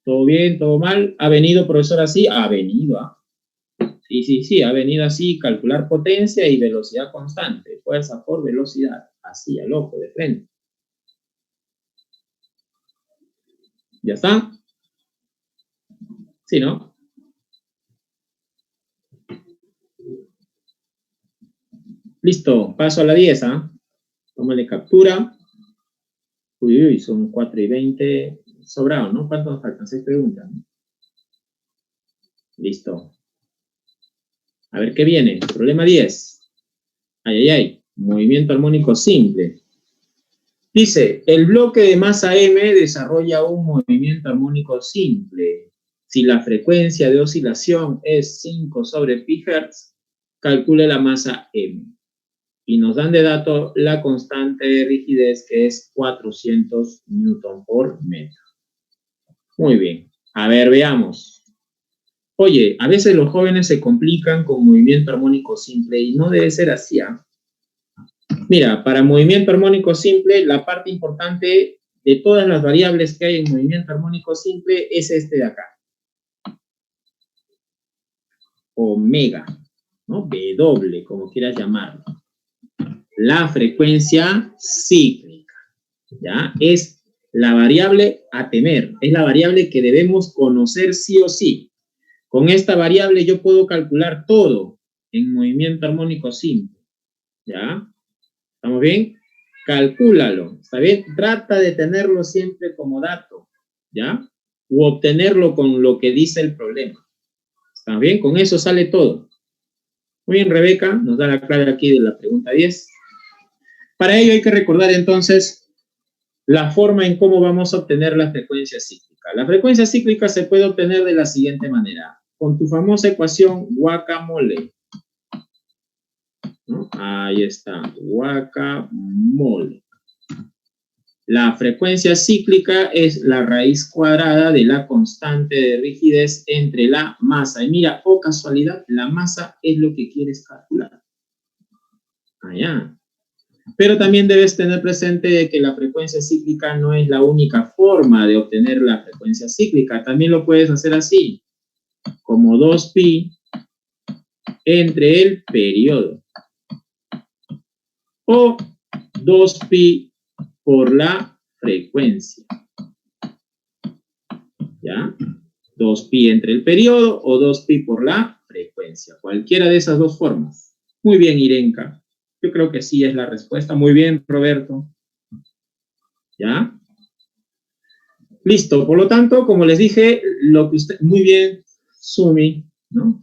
¿Todo bien? ¿Todo mal? ¿Ha venido, profesor, así? Ha venido, ¿ah? Sí, ha venido así, calcular potencia y velocidad constante, fuerza por velocidad, así al ojo, de frente. ¿Ya está? Sí, ¿no? Listo, paso a la 10, ¿ah? Tómale captura. Uy, son 4:20, sobrado, ¿no? ¿Cuánto nos faltan? 6 preguntas, ¿no? Listo. A ver qué viene. Problema 10. Ay. Movimiento armónico simple. Dice, el bloque de masa M desarrolla un movimiento armónico simple. Si la frecuencia de oscilación es 5 sobre pi hertz, calcule la masa M. Y nos dan de dato la constante de rigidez, que es 400 newton por metro. Muy bien. A ver, veamos. Oye, a veces los jóvenes se complican con movimiento armónico simple y no debe ser así, ¿eh? Mira, para movimiento armónico simple, la parte importante de todas las variables que hay en movimiento armónico simple es este de acá. Omega, ¿no? W, como quieras llamarlo. La frecuencia cíclica, ¿ya? Es la variable a tener, es la variable que debemos conocer sí o sí. Con esta variable yo puedo calcular todo en movimiento armónico simple, ¿ya? ¿Estamos bien? Calcúlalo, ¿está bien? Trata de tenerlo siempre como dato, ¿ya? U obtenerlo con lo que dice el problema. ¿Está bien? Con eso sale todo. Muy bien, Rebeca, nos da la clave aquí de la pregunta 10. Para ello hay que recordar entonces la forma en cómo vamos a obtener la frecuencia cíclica. La frecuencia cíclica se puede obtener de la siguiente manera. Con tu famosa ecuación guacamole, ¿no? Ahí está, guacamole. La frecuencia cíclica es la raíz cuadrada de la constante de rigidez entre la masa. Y mira, oh casualidad, la masa es lo que quieres calcular. Allá. Pero también debes tener presente que la frecuencia cíclica no es la única forma de obtener la frecuencia cíclica. También lo puedes hacer así, como 2pi entre el periodo. O 2pi por la frecuencia. ¿Ya? 2pi entre el periodo o 2pi por la frecuencia. Cualquiera de esas dos formas. Muy bien, Irenka. Yo creo que sí es la respuesta. Muy bien, Roberto. ¿Ya? Listo. Por lo tanto, como les dije, lo que usted... Muy bien, Sumi, ¿no?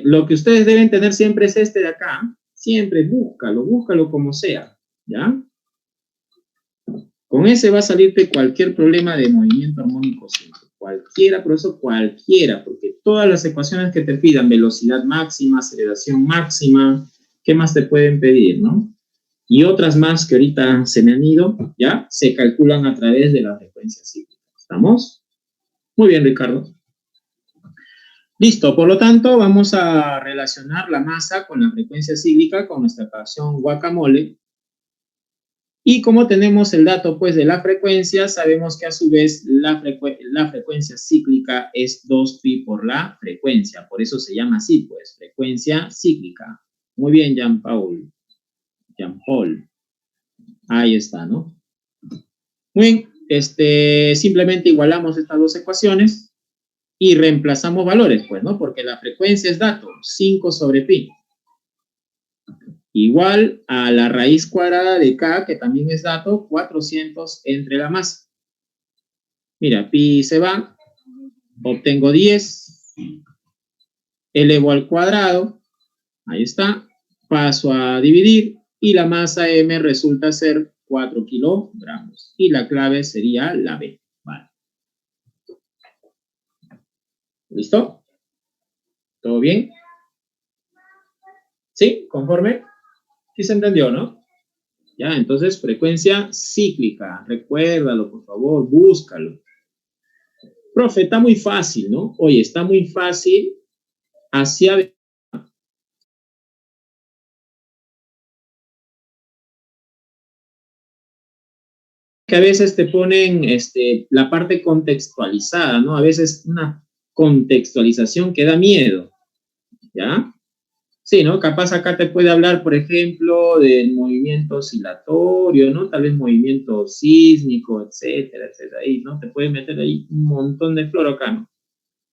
Lo que ustedes deben tener siempre es este de acá. Siempre búscalo como sea. ¿Ya? Con ese va a salirte cualquier problema de movimiento armónico simple. Cualquiera, profesor, cualquiera, porque todas las ecuaciones que te pidan, velocidad máxima, aceleración máxima, ¿qué más te pueden pedir, no? Y otras más que ahorita se me han ido, ¿ya? Se calculan a través de la frecuencia cíclica. ¿Estamos? Muy bien, Ricardo. Listo, por lo tanto, vamos a relacionar la masa con la frecuencia cíclica con nuestra ecuación guacamole. Y como tenemos el dato pues de la frecuencia, sabemos que a su vez la frecuencia cíclica es 2pi por la frecuencia. Por eso se llama así, pues, frecuencia cíclica. Muy bien, Jean-Paul. Ahí está, ¿no? Muy bien, simplemente igualamos estas dos ecuaciones y reemplazamos valores, pues, ¿no? Porque la frecuencia es dato, 5 sobre pi. Igual a la raíz cuadrada de K, que también es dato, 400 entre la masa. Mira, pi se va, obtengo 10, elevo al cuadrado, ahí está, paso a dividir, y la masa M resulta ser 4 kilogramos. Y la clave sería la B. Vale. ¿Listo? ¿Todo bien? ¿Sí? ¿Conforme? Sí se entendió, ¿no? Ya, entonces frecuencia cíclica. Recuérdalo, por favor, búscalo. Profe, está muy fácil, ¿no? Oye, está muy fácil. Hacia que a veces te ponen la parte contextualizada, ¿no? A veces una contextualización que da miedo, ¿ya? Sí, ¿no? Capaz acá te puede hablar, por ejemplo, del movimiento oscilatorio, ¿no? Tal vez movimiento sísmico, etcétera, etcétera. Ahí, ¿no? Te puede meter ahí un montón de flor acá, ¿no?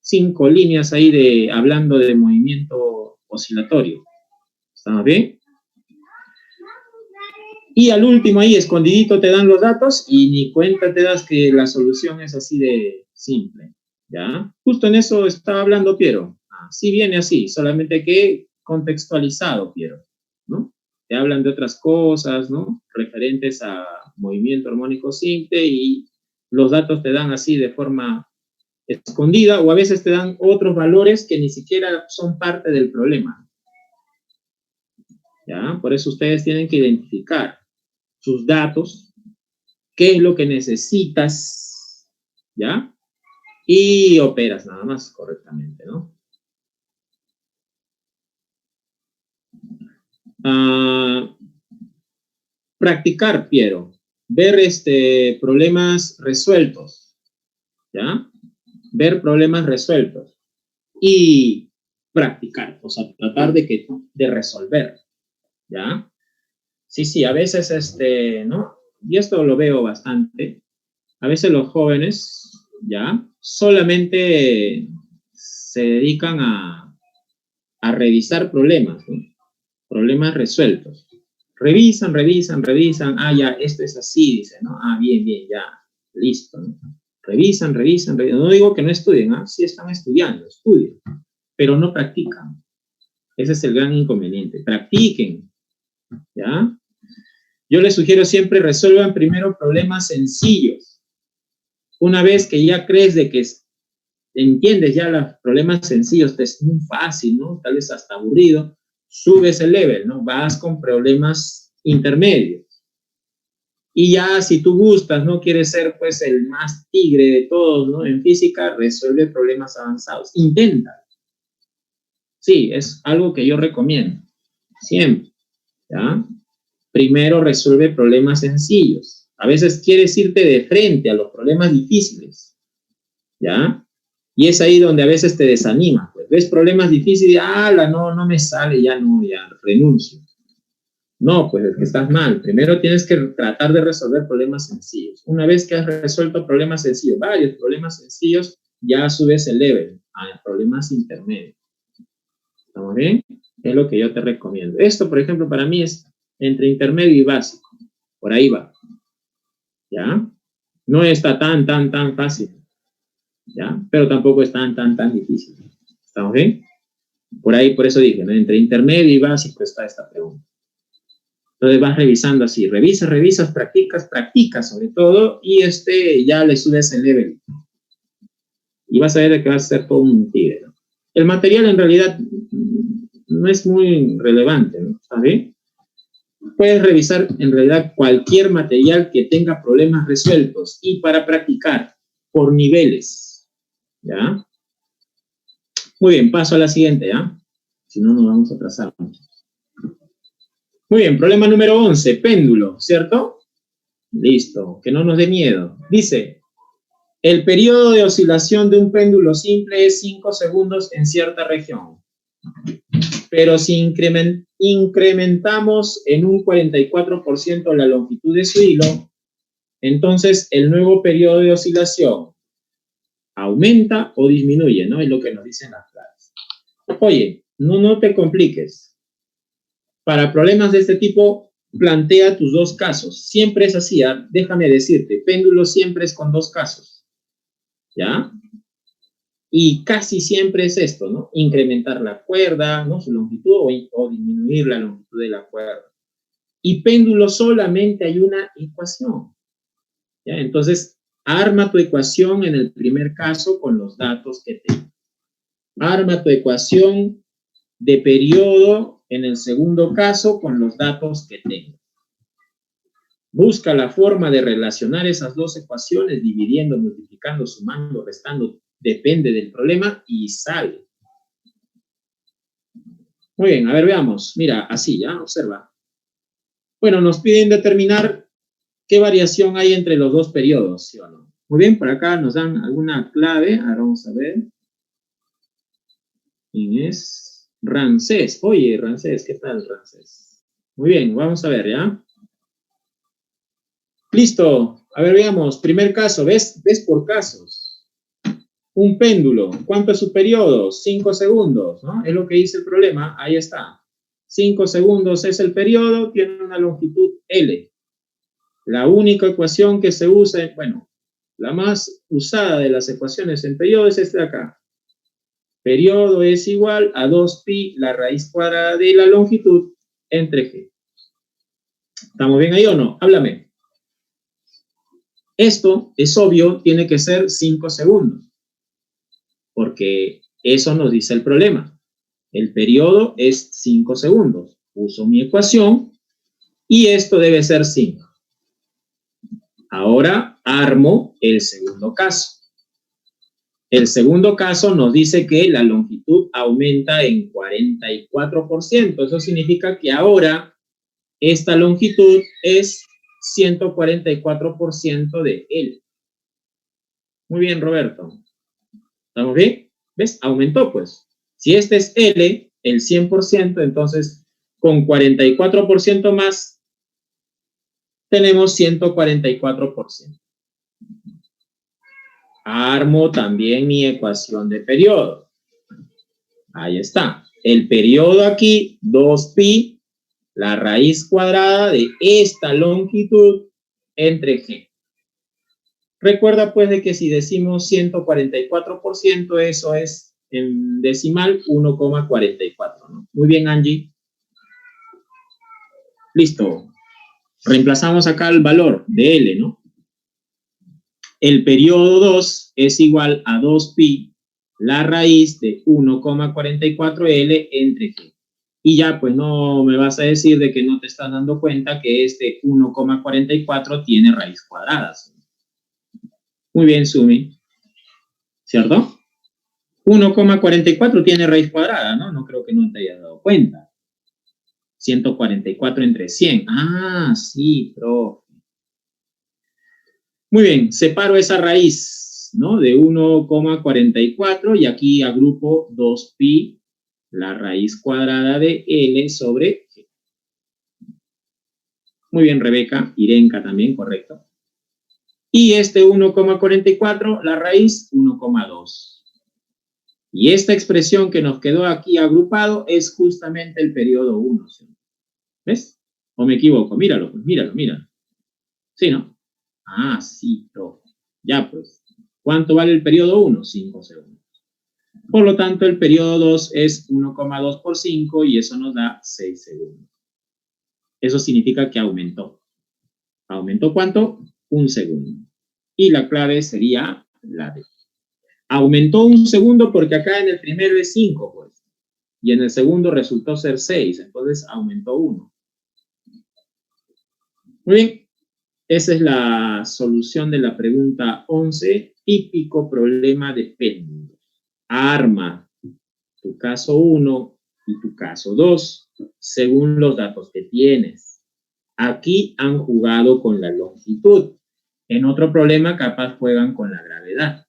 5 líneas ahí hablando de movimiento oscilatorio. ¿Estamos bien? Y al último ahí, escondidito, te dan los datos y ni cuenta te das que la solución es así de simple, ¿ya? Justo en eso estaba hablando Piero. Sí viene así, solamente que contextualizado, Piero, ¿no? Te hablan de otras cosas, ¿no? Referentes a movimiento armónico simple y los datos te dan así de forma escondida o a veces te dan otros valores que ni siquiera son parte del problema, ¿ya? Por eso ustedes tienen que identificar sus datos, qué es lo que necesitas, ¿ya? Y operas nada más correctamente, ¿no? Practicar, Piero. Ver problemas resueltos, ¿ya? Ver problemas resueltos. Y practicar, o sea, tratar de resolver, ¿ya? Sí, sí, a veces, ¿no? Y esto lo veo bastante. A veces los jóvenes, ¿ya? Solamente se dedican a revisar problemas, ¿no? Problemas resueltos. Revisan, revisan, revisan. Ah, ya, esto es así, dice, ¿no? Ah, bien, bien, ya, listo, ¿no? Revisan, revisan, revisan. No digo que no estudien, ¿ah? Sí están estudiando, estudian, pero no practican. Ese es el gran inconveniente. Practiquen, ¿ya? Yo les sugiero siempre resuelvan primero problemas sencillos. Una vez que ya crees de que entiendes ya los problemas sencillos, te es muy fácil, ¿no? Tal vez hasta aburrido, subes el level, ¿no? Vas con problemas intermedios. Y ya si tú gustas, ¿no? Quieres ser pues el más tigre de todos, ¿no? En física, resuelve problemas avanzados. Intenta. Sí, es algo que yo recomiendo. Siempre, ¿ya? Primero resuelve problemas sencillos. A veces quieres irte de frente a los problemas difíciles, ¿ya? Y es ahí donde a veces te desanima. Pues ves problemas difíciles y, no me sale, ya no, ya renuncio. No, pues es que estás mal. Primero tienes que tratar de resolver problemas sencillos. Una vez que has resuelto problemas sencillos, varios problemas sencillos, ya subes el level a problemas intermedios. ¿Estamos bien? Es lo que yo te recomiendo. Esto, por ejemplo, para mí es entre intermedio y básico. Por ahí va. ¿Ya? No está tan fácil. ¿Ya? Pero tampoco es tan difícil. ¿Estamos bien? Por ahí, por eso dije, ¿no? Entre intermedio y básico está esta pregunta. Entonces vas revisando así, revisas, practicas sobre todo, y ya le subes el level. Y vas a ver que vas a ser todo un tigre, ¿no? El material en realidad no es muy relevante, ¿no? ¿Sabes? Puedes revisar en realidad cualquier material que tenga problemas resueltos y para practicar por niveles, ¿ya? Muy bien, paso a la siguiente, ¿ya? Si no, nos vamos a atrasar mucho. Muy bien, problema número 11, péndulo, ¿cierto? Listo, que no nos dé miedo. Dice, el periodo de oscilación de un péndulo simple es 5 segundos en cierta región. Pero si incrementamos en un 44% la longitud de su hilo, entonces el nuevo periodo de oscilación aumenta o disminuye, ¿no? Es lo que nos dicen las claves. Oye, no te compliques. Para problemas de este tipo, plantea tus dos casos. Siempre es así, ¿eh? Déjame decirte, péndulo siempre es con dos casos, ¿ya? Y casi siempre es esto, ¿no? Incrementar la cuerda, ¿no? Su longitud o disminuir la longitud de la cuerda. Y péndulo solamente hay una ecuación. ¿Ya? Entonces, arma tu ecuación en el primer caso con los datos que tengo. Arma tu ecuación de periodo en el segundo caso con los datos que tengo. Busca la forma de relacionar esas dos ecuaciones, dividiendo, multiplicando, sumando, restando, depende del problema y sale. Muy bien, a ver, veamos. Mira, así, ¿ya? Observa. Bueno, nos piden determinar qué variación hay entre los dos periodos, ¿sí o no? Muy bien, por acá nos dan alguna clave. Ahora vamos a ver. ¿Quién es? Ramsés. Oye, Ramsés, ¿qué tal, Ramsés? Muy bien, vamos a ver, ¿ya? Listo. A ver, veamos. Primer caso, ¿ves por casos? Un péndulo. ¿Cuánto es su periodo? 5 segundos, ¿no? Es lo que dice el problema. Ahí está. 5 segundos es el periodo, tiene una longitud L. La única ecuación que se usa, bueno, la más usada de las ecuaciones en periodo es esta de acá. Periodo es igual a 2pi la raíz cuadrada de la longitud entre g. ¿Estamos bien ahí o no? Háblame. Esto es obvio, tiene que ser 5 segundos, porque eso nos dice el problema. El periodo es 5 segundos. Uso mi ecuación y esto debe ser 5. Ahora armo el segundo caso. El segundo caso nos dice que la longitud aumenta en 44%. Eso significa que ahora esta longitud es 144% de L. Muy bien, Roberto. ¿Estamos bien? ¿Ves? Aumentó, pues. Si este es L, el 100%, entonces con 44% más tenemos 144%. Armo también mi ecuación de periodo. Ahí está. El periodo aquí, 2pi, la raíz cuadrada de esta longitud entre g. Recuerda pues de que si decimos 144%, eso es en decimal 1,44, ¿no? Muy bien, Angie. Listo. Reemplazamos acá el valor de L, ¿no? El periodo 2 es igual a 2pi la raíz de 1,44L entre g. Y ya, pues no me vas a decir de que no te estás dando cuenta que este 1,44 tiene raíz cuadrada. Muy bien, Sumi. ¿Cierto? 1,44 tiene raíz cuadrada, ¿no? No creo que no te hayas dado cuenta. 144 entre 100. Ah, sí, profe. Muy bien, separo esa raíz, ¿no? De 1,44 y aquí agrupo 2pi, la raíz cuadrada de L sobre G. Muy bien, Rebeca. Irenka también, correcto. Y este 1,44, la raíz 1,2. Y esta expresión que nos quedó aquí agrupado es justamente el periodo 1. ¿Sí? ¿Ves? ¿O me equivoco? Míralo, pues, míralo. ¿Sí, no? Ah, sí, profe. Ya, pues. ¿Cuánto vale el periodo 1? 5 segundos. Por lo tanto, el periodo 2 es 1,2 por 5 y eso nos da 6 segundos. Eso significa que aumentó. ¿Aumentó cuánto? 1 segundo. Y la clave sería la D. Aumentó 1 segundo porque acá en el primero es 5, pues. Y en el segundo resultó ser 6, entonces aumentó 1. Muy bien. Esa es la solución de la pregunta 11, típico problema de péndulos. Arma tu caso 1 y tu caso 2 según los datos que tienes. Aquí han jugado con la longitud. En otro problema capaz juegan con la gravedad.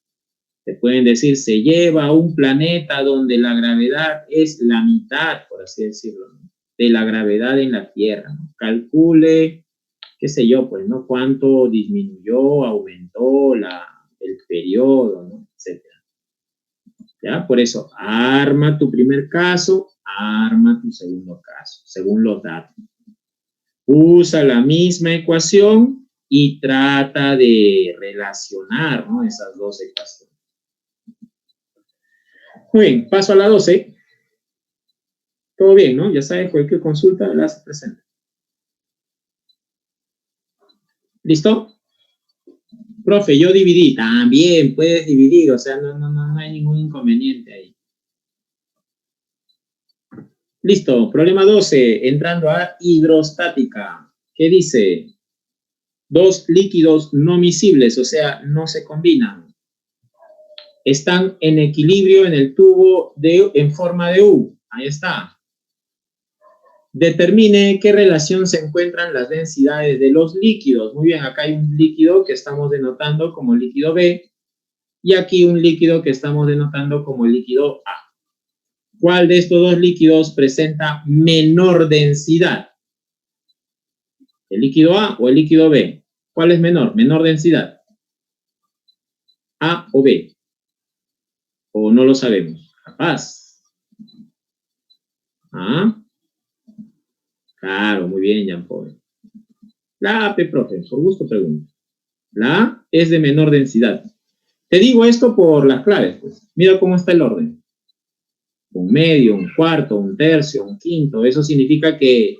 Te pueden decir, se lleva a un planeta donde la gravedad es la mitad, por así decirlo, ¿no? De la gravedad en la Tierra, ¿no? Calcule, qué sé yo, pues, ¿no? Cuánto disminuyó, aumentó el periodo, ¿no? Etcétera. ¿Ya? Por eso, arma tu primer caso, arma tu segundo caso, según los datos. Usa la misma ecuación y trata de relacionar, ¿no? Esas dos ecuaciones. Muy bien, paso a la 12. Todo bien, ¿no? Ya sabes, cualquier consulta la haces presente. ¿Listo? Profe, yo dividí. También puedes dividir, o sea, no hay ningún inconveniente ahí. Listo, problema 12, entrando a hidrostática. ¿Qué dice? Dos líquidos no miscibles, o sea, no se combinan. Están en equilibrio en el tubo en forma de U. Ahí está. Determine qué relación se encuentran las densidades de los líquidos. Muy bien, acá hay un líquido que estamos denotando como líquido B y aquí un líquido que estamos denotando como líquido A. ¿Cuál de estos dos líquidos presenta menor densidad? ¿El líquido A o el líquido B? ¿Cuál es menor? Menor densidad. ¿A o B? ¿O no lo sabemos? Capaz. ¿Ah? Claro, muy bien, Jean-Paul. La A, profe, por gusto pregunto. La A es de menor densidad. Te digo esto por las claves, pues. Mira cómo está el orden. Un medio, un cuarto, un tercio, un quinto. Eso significa que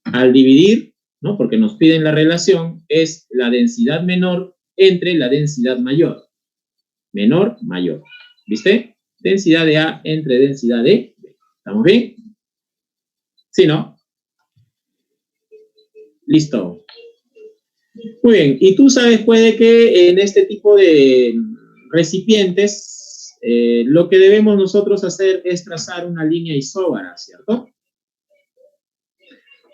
al dividir, ¿no? Porque nos piden la relación, es la densidad menor entre la densidad mayor. Menor, mayor. ¿Viste? Densidad de A entre densidad de B. ¿Estamos bien? ¿Sí, no? Listo. Muy bien. Y tú sabes, puede que en este tipo de recipientes, lo que debemos nosotros hacer es trazar una línea isóbara, ¿cierto?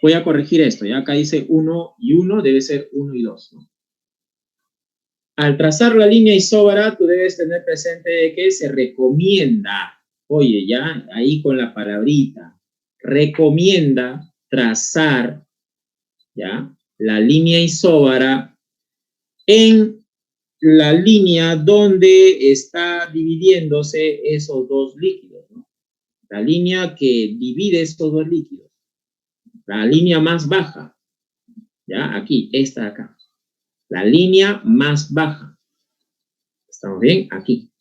Voy a corregir esto. Ya acá dice 1 y 1, debe ser 1 y 2, ¿no? Al trazar la línea isóbara, tú debes tener presente que se recomienda, oye, ya ahí con la palabrita, recomienda trazar, ya, la línea isóbara en la línea donde está dividiéndose esos dos líquidos, ¿no? La línea que divide estos dos líquidos, la línea más baja, ya, aquí, esta de acá, la línea más baja. ¿Estamos bien? Aquí.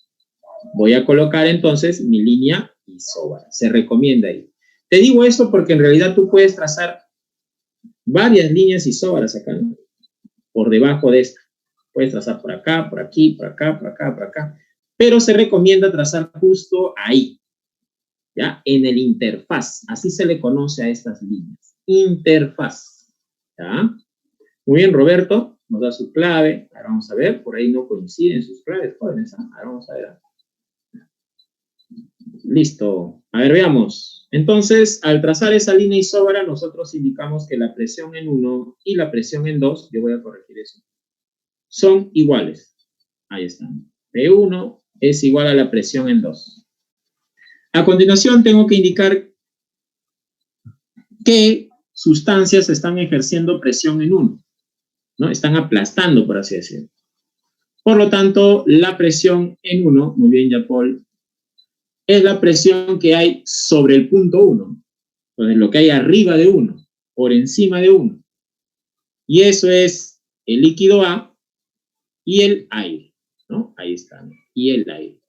Voy a colocar entonces mi línea isóbara. Se recomienda ahí. Te digo esto porque en realidad tú puedes trazar varias líneas isóbaras acá, ¿no? Por debajo de esta. Puedes trazar por acá, por aquí, por acá, por acá, por acá. Pero se recomienda trazar justo ahí, ¿ya? En el interfaz. Así se le conoce a estas líneas. Interfaz. ¿Ya? Muy bien, Roberto. Nos da su clave. Ahora vamos a ver. Por ahí no coinciden sus claves, jóvenes. Ahora vamos a ver. Listo. A ver, veamos. Entonces, al trazar esa línea isóbara, nosotros indicamos que la presión en 1 y la presión en 2, yo voy a corregir eso, son iguales. Ahí están. P1 es igual a la presión en 2. A continuación, tengo que indicar qué sustancias están ejerciendo presión en 1, ¿no? Están aplastando, por así decirlo. Por lo tanto, la presión en 1, muy bien, ya Paul, es la presión que hay sobre el punto 1. Entonces, lo que hay arriba de 1, por encima de 1. Y eso es el líquido A y el aire, ¿no? Ahí está, y el aire.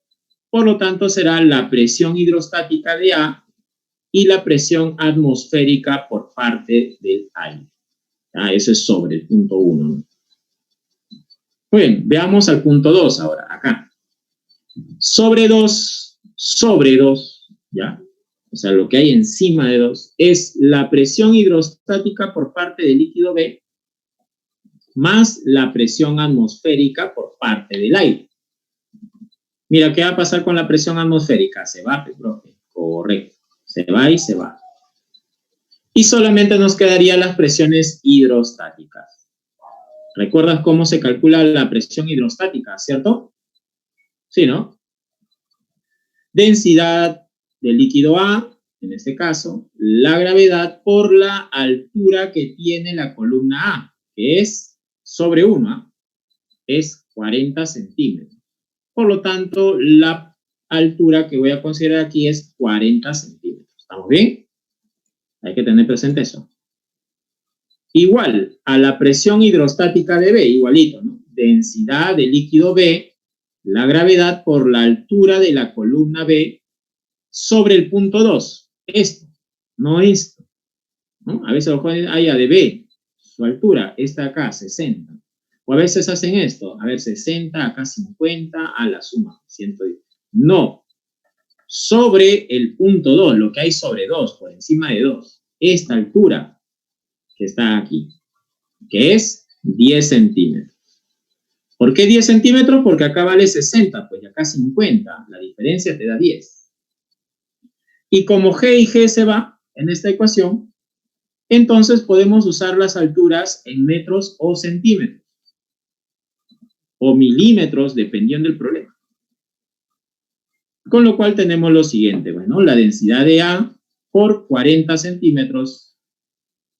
Por lo tanto, será la presión hidrostática de A y la presión atmosférica por parte del aire. Eso es sobre el punto 1, ¿no? Muy bien, veamos al punto 2 ahora, acá. Sobre 2, ¿ya? O sea, lo que hay encima de 2 es la presión hidrostática por parte del líquido B más la presión atmosférica por parte del aire. Mira, ¿qué va a pasar con la presión atmosférica? Se va, profe. Correcto. Se va y se va. Y solamente nos quedarían las presiones hidrostáticas. ¿Recuerdas cómo se calcula la presión hidrostática, cierto? Sí, ¿no? Densidad del líquido A, en este caso, la gravedad por la altura que tiene la columna A, que es sobre 1, es 40 centímetros. Por lo tanto, la altura que voy a considerar aquí es 40 centímetros. ¿Estamos bien? Hay que tener presente eso. Igual a la presión hidrostática de B, igualito, ¿no? Densidad del líquido B, la gravedad por la altura de la columna B sobre el punto 2. Esto, no esto, ¿no? A veces lo ponen allá de B, su altura, esta acá, 60. O a veces hacen esto, a ver, 60, acá 50, a la suma, 110. No, sobre el punto 2, lo que hay sobre 2, por encima de 2, esta altura que está aquí, que es 10 centímetros. ¿Por qué 10 centímetros? Porque acá vale 60, pues y acá 50, la diferencia te da 10. Y como G y G se va en esta ecuación, entonces podemos usar las alturas en metros o centímetros, o milímetros, dependiendo del problema. Con lo cual tenemos lo siguiente, bueno, la densidad de A por 40 centímetros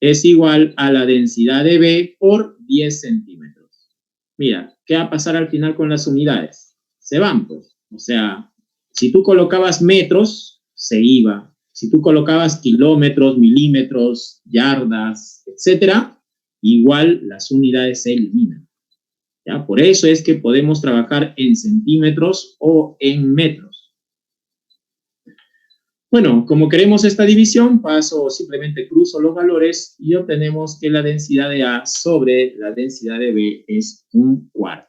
es igual a la densidad de B por 10 centímetros. Mira, ¿qué va a pasar al final con las unidades? Se van, pues. O sea, si tú colocabas metros, se iba. Si tú colocabas kilómetros, milímetros, yardas, etcétera, igual las unidades se eliminan. ¿Ya? Por eso es que podemos trabajar en centímetros o en metros. Bueno, como queremos esta división, simplemente cruzo los valores y obtenemos que la densidad de A sobre la densidad de B es 1/4.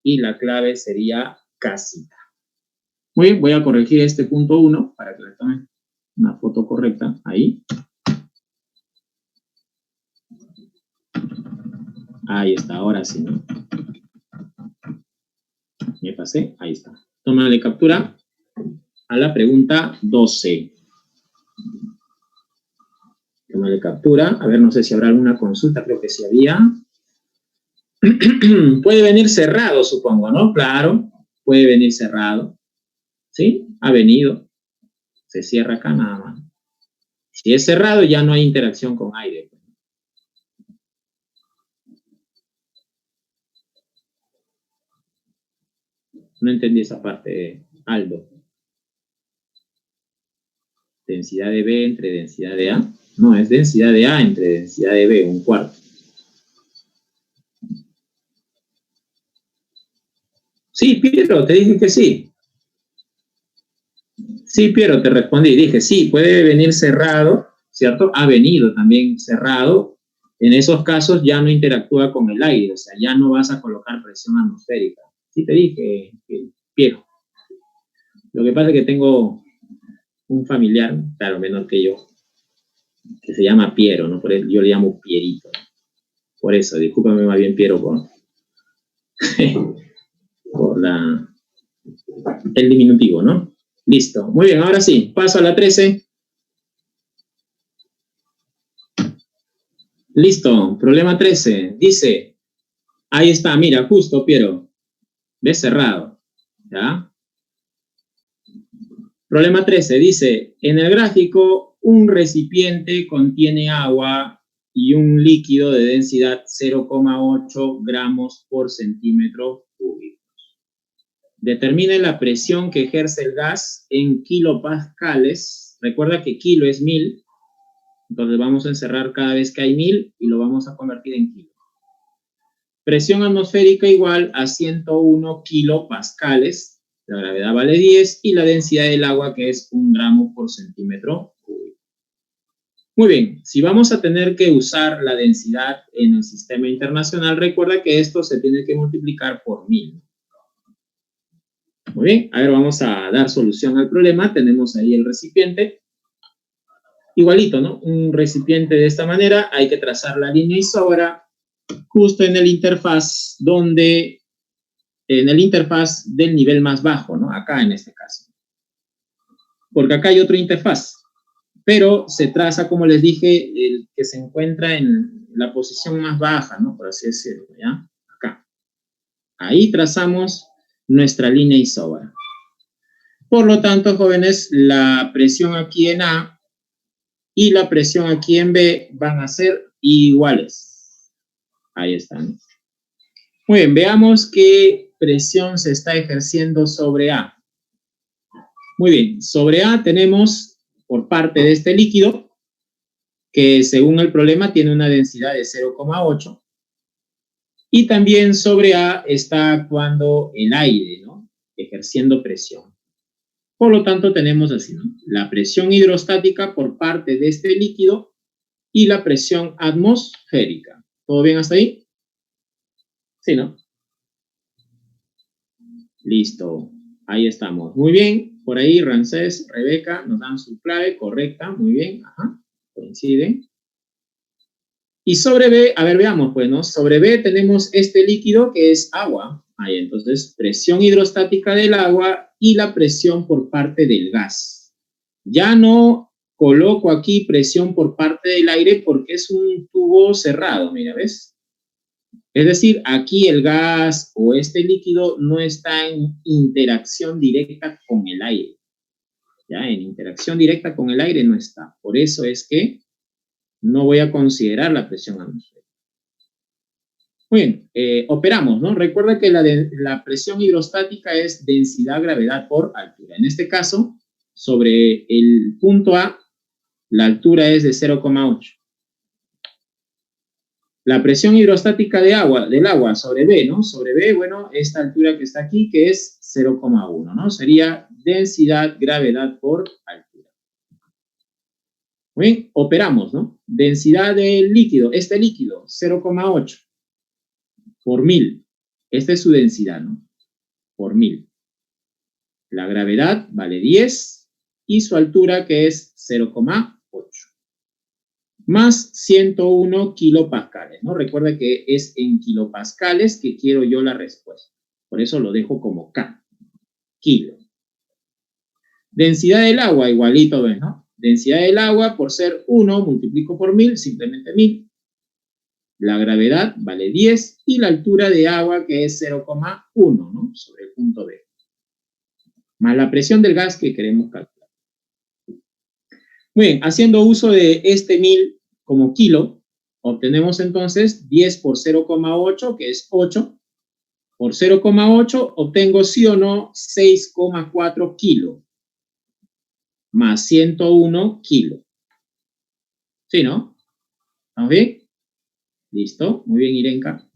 Y la clave sería casita. Muy bien, voy a corregir este punto 1 para que le tomen una foto correcta. Ahí. Ahí está, ahora sí, ¿no? Me pasé, ahí está. Tómale captura a la pregunta 12. Tómale captura. A ver, no sé si habrá alguna consulta, creo que sí había. Puede venir cerrado, supongo, ¿no? Claro, puede venir cerrado. ¿Sí? Ha venido. Se cierra acá nada más. Si es cerrado, ya no hay interacción con aire. No entendí esa parte, Aldo. Densidad de B entre densidad de A. No, es densidad de A entre densidad de B, 1/4. Sí, Piero, te dije que sí. Sí, Piero, te respondí. Dije, sí, puede venir cerrado, ¿cierto? Ha venido también cerrado. En esos casos ya no interactúa con el aire, o sea, ya no vas a colocar presión atmosférica. Sí, te dije, Piero. Lo que pasa es que tengo un familiar, claro, menor que yo, que se llama Piero, ¿no? Por eso yo le llamo Pierito. Por eso, discúlpame más bien, Piero, por el diminutivo, ¿no? Listo. Muy bien, ahora sí, paso a la 13. Listo, problema 13. Dice, ahí está, mira, justo, Piero. ¿Ves? Cerrado. ¿Ya? Problema 13 dice, en el gráfico, un recipiente contiene agua y un líquido de densidad 0,8 gramos por centímetro cúbico. Determine la presión que ejerce el gas en kilopascales. Recuerda que kilo es 1000. Entonces vamos a encerrar cada vez que hay 1000 y lo vamos a convertir en kilo. Presión atmosférica igual a 101 kilopascales. La gravedad vale 10 y la densidad del agua que es 1 gramo por centímetro cúbico. Muy bien, si vamos a tener que usar la densidad en el sistema internacional, recuerda que esto se tiene que multiplicar por 1000. Muy bien, a ver, vamos a dar solución al problema. Tenemos ahí el recipiente. Igualito, ¿no? Un recipiente de esta manera, hay que trazar la línea isóbara justo en el interfaz en el interfaz del nivel más bajo, ¿no? Acá en este caso. Porque acá hay otro interfaz, pero se traza, como les dije, el que se encuentra en la posición más baja, ¿no? Por así decirlo, ¿ya? Acá. Ahí trazamos nuestra línea isóbara. Por lo tanto, jóvenes, la presión aquí en A y la presión aquí en B van a ser iguales. Ahí están. Muy bien, veamos qué presión se está ejerciendo sobre A. Muy bien, sobre A tenemos por parte de este líquido que según el problema tiene una densidad de 0,8 y también sobre A está actuando el aire, ¿no? Ejerciendo presión. Por lo tanto, tenemos así, ¿no? La presión hidrostática por parte de este líquido y la presión atmosférica. ¿Todo bien hasta ahí? Sí, ¿no? Listo. Ahí estamos. Muy bien. Por ahí, Ramsés, Rebeca, nos dan su clave correcta. Muy bien. Ajá. Coinciden. Y sobre B, a ver, veamos, pues, ¿no? Sobre B tenemos este líquido que es agua. Ahí, entonces, presión hidrostática del agua y la presión por parte del gas. Ya no coloco aquí presión por parte del aire porque es un tubo cerrado, mira, ¿ves? Es decir, aquí el gas o este líquido no está en interacción directa con el aire. Ya, en interacción directa con el aire no está. Por eso es que no voy a considerar la presión atmosférica. Muy bien, operamos, ¿no? Recuerda que la presión hidrostática es densidad, gravedad por altura. En este caso, sobre el punto A, la altura es de 0,8. La presión hidrostática del agua sobre B, ¿no? Sobre B, bueno, esta altura que está aquí, que es 0,1, ¿no? Sería densidad, gravedad por altura. Muy bien, operamos, ¿no? Densidad del líquido, este líquido, 0,8 por 1000. Esta es su densidad, ¿no? Por 1000. La gravedad vale 10 y su altura que es 0,8. Más 101 kilopascales, ¿no? Recuerda que es en kilopascales que quiero yo la respuesta. Por eso lo dejo como K, kilo. Densidad del agua, igualito, ¿ves, no? Densidad del agua, por ser 1, multiplico por 1000, simplemente 1000. La gravedad vale 10 y la altura de agua que es 0,1, ¿no? Sobre el punto B. Más la presión del gas que queremos calcular. Muy bien, haciendo uso de este 1000 como kilo, obtenemos entonces 10 por 0,8, que es 8. Por 0,8 obtengo, sí o no, 6,4 kilos. Más 101 kilos. ¿Sí, no? ¿Estamos bien? Listo. Muy bien, Irenka.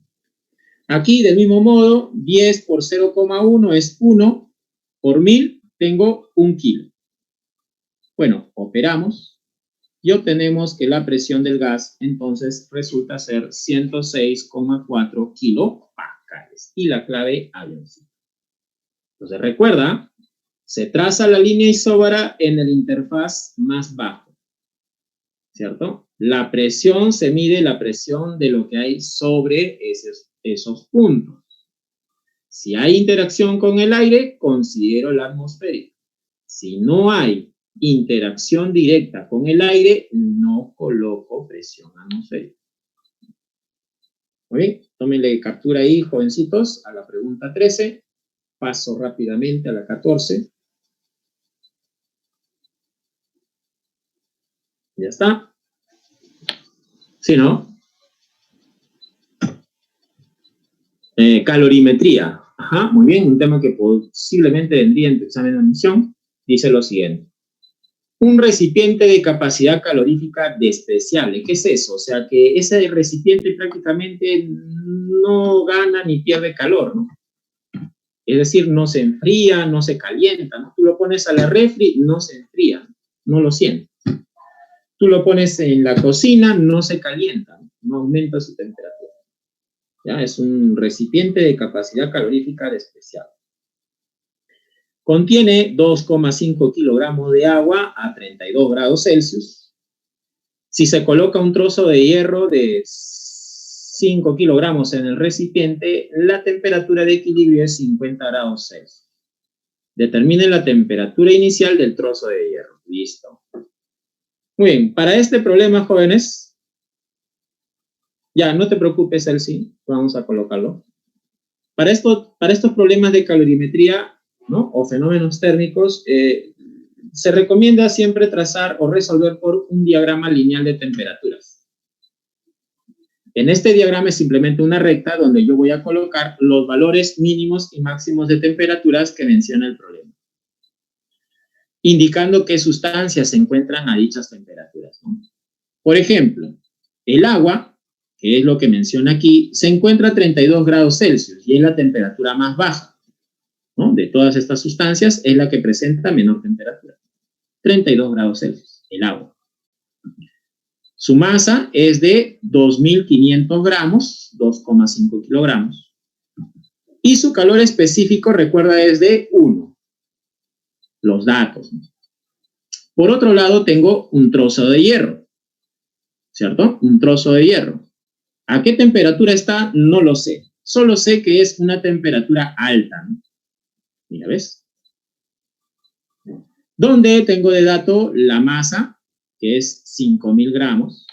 Aquí, del mismo modo, 10 por 0,1 es 1. Por 1000 tengo 1 kilo. Bueno, operamos y obtenemos que la presión del gas entonces resulta ser 106,4 kilopascales. Y la clave avioncito. Entonces recuerda, se traza la línea isóbara en el interfaz más bajo, ¿cierto? La presión se mide la presión de lo que hay sobre esos puntos. Si hay interacción con el aire, considero la atmosférica. Si no hay interacción directa con el aire, no coloco presión atmosférica. Muy bien, tómenle captura ahí, jovencitos, a la pregunta 13. Paso rápidamente a la 14. Ya está. ¿Sí, no? Calorimetría. Ajá, muy bien, un tema que posiblemente vendría en tu examen de admisión. Dice lo siguiente. Un recipiente de capacidad calorífica despreciable. ¿Qué es eso? O sea, que ese recipiente prácticamente no gana ni pierde calor, ¿no? Es decir, no se enfría, no se calienta, ¿no? Tú lo pones a la refri, no se enfría, no lo sientes. Tú lo pones en la cocina, no se calienta, no aumenta su temperatura. ¿Ya? Es un recipiente de capacidad calorífica despreciable. Contiene 2,5 kilogramos de agua a 32 grados Celsius. Si se coloca un trozo de hierro de 5 kilogramos en el recipiente, la temperatura de equilibrio es 50 grados Celsius. Determine la temperatura inicial del trozo de hierro. Listo. Muy bien, para este problema, jóvenes, ya, no te preocupes, Elsie, vamos a colocarlo. Para estos problemas de calorimetría, ¿no? O fenómenos térmicos, se recomienda siempre trazar o resolver por un diagrama lineal de temperaturas. En este diagrama es simplemente una recta donde yo voy a colocar los valores mínimos y máximos de temperaturas que menciona el problema, indicando qué sustancias se encuentran a dichas temperaturas, ¿no? Por ejemplo, el agua, que es lo que menciona aquí, se encuentra a 32 grados Celsius y es la temperatura más baja, ¿no? De todas estas sustancias es la que presenta menor temperatura. 32 grados Celsius, el agua. Su masa es de 2.500 gramos, 2,5 kilogramos. Y su calor específico, recuerda, es de 1. Los datos. Por otro lado, tengo un trozo de hierro, ¿cierto? Un trozo de hierro. ¿A qué temperatura está? No lo sé. Solo sé que es una temperatura alta, ¿no? Mira, ¿ves? Donde tengo de dato la masa, que es 5.000 gramos,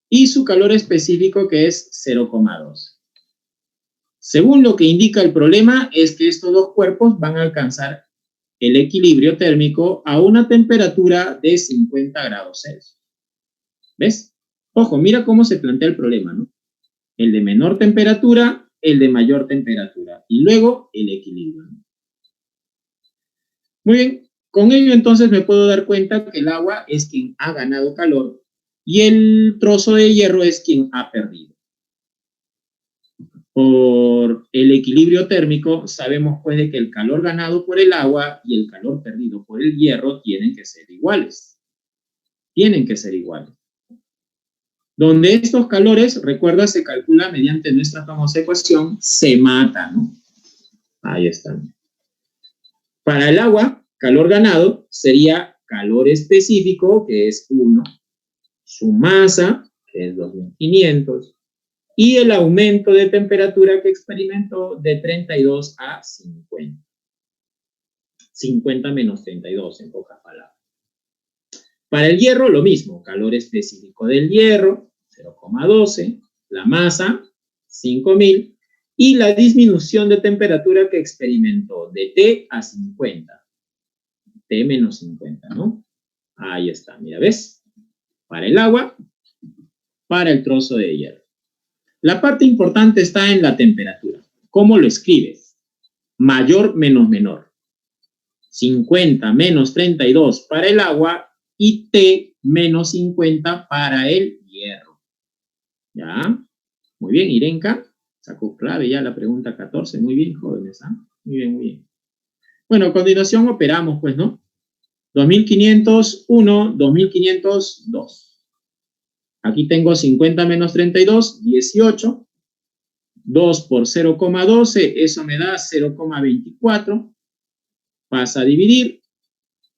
y su calor específico, que es 0,2. Según lo que indica el problema, es que estos dos cuerpos van a alcanzar el equilibrio térmico a una temperatura de 50 grados Celsius. ¿Ves? Ojo, mira cómo se plantea el problema, ¿no? El de menor temperatura, el de mayor temperatura, y luego el equilibrio, ¿no? Muy bien, con ello entonces me puedo dar cuenta que el agua es quien ha ganado calor y el trozo de hierro es quien ha perdido. Por el equilibrio térmico, sabemos pues de que el calor ganado por el agua y el calor perdido por el hierro tienen que ser iguales. Tienen que ser iguales. Donde estos calores, recuerda, se calcula mediante nuestra famosa ecuación, se mata, ¿no? Ahí están. Para el agua, calor ganado sería calor específico, que es 1, su masa, que es 2.500, y el aumento de temperatura que experimentó de 32 a 50. 50 menos 32, en pocas palabras. Para el hierro, lo mismo, calor específico del hierro, 0,12, la masa, 5.000, y la disminución de temperatura que experimentó de T a 50. T menos 50, ¿no? Ahí está, mira, ¿ves? Para el agua, para el trozo de hierro. La parte importante está en la temperatura. ¿Cómo lo escribes? Mayor menos menor. 50 menos 32 para el agua y T menos 50 para el hierro. ¿Ya? Muy bien, Irenka. Sacó clave ya la pregunta 14. Muy bien, jóvenes. ¿Ah? Muy bien, muy bien. Bueno, a continuación operamos, pues, ¿no? 2.501, 2.502. Aquí tengo 50 menos 32, 18. 2 por 0,12, eso me da 0,24. Pasa a dividir.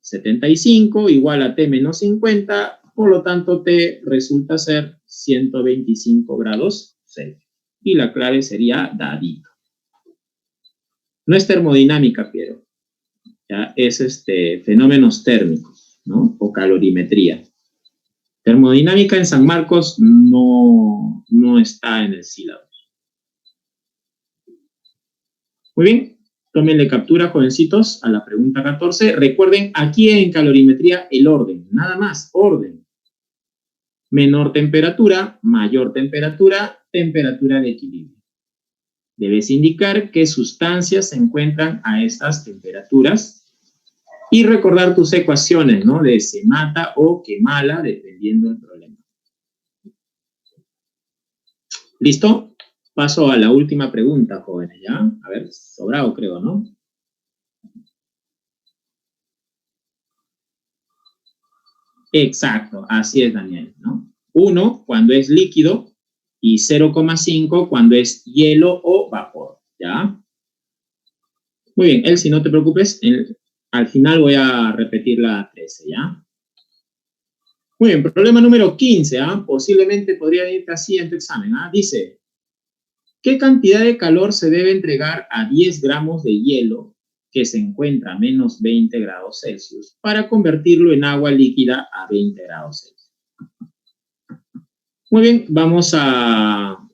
75 igual a T menos 50. Por lo tanto, T resulta ser 125 grados Celsius. Y la clave sería dadito. No es termodinámica, Piero. Ya es fenómenos térmicos, ¿no? O calorimetría. Termodinámica en San Marcos no está en el sílabo. Muy bien, tómenle captura, jovencitos, a la pregunta 14. Recuerden, aquí en calorimetría, el orden, nada más, orden. Menor temperatura, mayor temperatura, temperatura de equilibrio. Debes indicar qué sustancias se encuentran a estas temperaturas y recordar tus ecuaciones, ¿no? De se mata o quemala, dependiendo del problema. ¿Listo? Paso a la última pregunta, jóvenes, ¿ya? A ver, sobrado creo, ¿no? Exacto, así es, Daniel, ¿no? 1 cuando es líquido y 0,5 cuando es hielo o vapor, ¿ya? Muy bien, Elsie, no te preocupes, al final voy a repetir la 13, ¿ya? Muy bien, problema número 15, ¿ah? Posiblemente podría irte así en tu examen, ¿ah? Dice, ¿qué cantidad de calor se debe entregar a 10 gramos de hielo que se encuentra a menos 20 grados Celsius para convertirlo en agua líquida a 20 grados Celsius? Muy bien, vamos a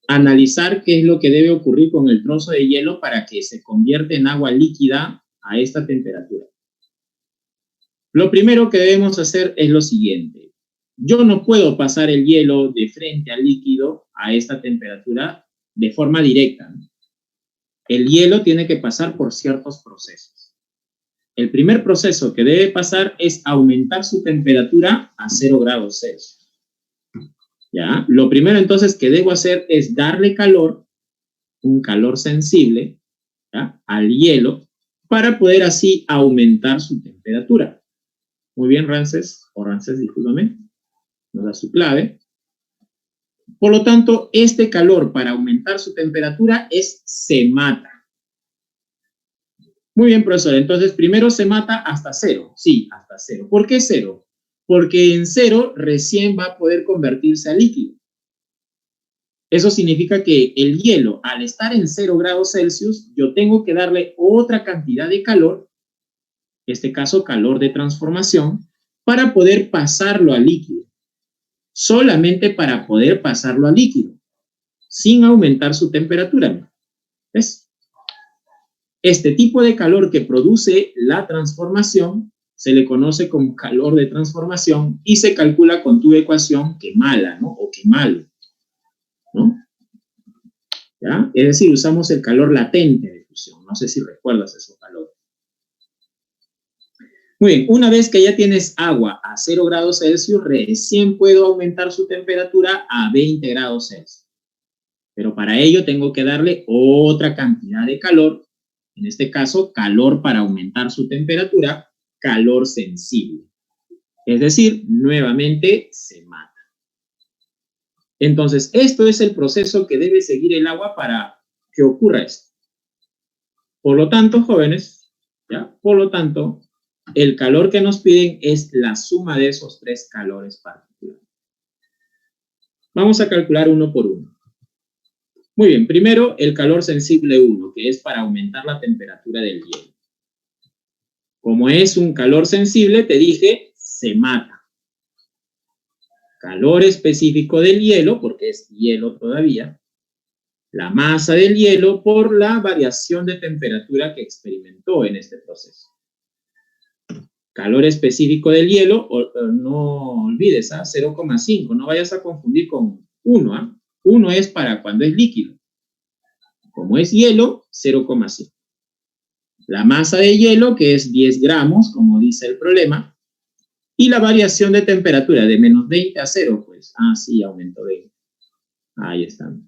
analizar qué es lo que debe ocurrir con el trozo de hielo para que se convierta en agua líquida a esta temperatura. Lo primero que debemos hacer es lo siguiente. Yo no puedo pasar el hielo de frente al líquido a esta temperatura de forma directa. El hielo tiene que pasar por ciertos procesos. El primer proceso que debe pasar es aumentar su temperatura a 0 grados Celsius. ¿Ya? Lo primero entonces que debo hacer es darle calor, un calor sensible, ¿ya? Al hielo, para poder así aumentar su temperatura. Muy bien, Ramses, discúlpame, nos da su clave. Por lo tanto, este calor para aumentar su temperatura se mata. Muy bien, profesor. Entonces, primero se mata hasta 0. Sí, hasta 0. ¿Por qué 0? Porque en 0 recién va a poder convertirse a líquido. Eso significa que el hielo, al estar en 0 grados Celsius, yo tengo que darle otra cantidad de calor, en este caso calor de transformación, para poder pasarlo a líquido. Solamente para poder pasarlo a líquido, sin aumentar su temperatura. ¿Ves? Este tipo de calor que produce la transformación se le conoce como calor de transformación y se calcula con tu ecuación Kemala, ¿no? O Kemalo, ¿no? ¿Ya? Es decir, usamos el calor latente de fusión. No sé si recuerdas esos calores. Muy bien, una vez que ya tienes agua a 0 grados Celsius, recién puedo aumentar su temperatura a 20 grados Celsius. Pero para ello tengo que darle otra cantidad de calor, en este caso, calor para aumentar su temperatura, calor sensible. Es decir, nuevamente se mata. Entonces, esto es el proceso que debe seguir el agua para que ocurra esto. Por lo tanto, jóvenes, ¿ya? Por lo tanto, el calor que nos piden es la suma de esos 3 calores particulares. Vamos a calcular uno por uno. Muy bien, primero el calor sensible 1, que es para aumentar la temperatura del hielo. Como es un calor sensible, te dije, se mata. Calor específico del hielo, porque es hielo todavía. La masa del hielo por la variación de temperatura que experimentó en este proceso. Calor específico del hielo, no olvides, 0,5, no vayas a confundir con 1. 1 es para cuando es líquido. Como es hielo, 0,5. La masa de hielo, que es 10 gramos, como dice el problema, y la variación de temperatura de menos 20 a 0, pues, sí, aumentó 20. Ahí están.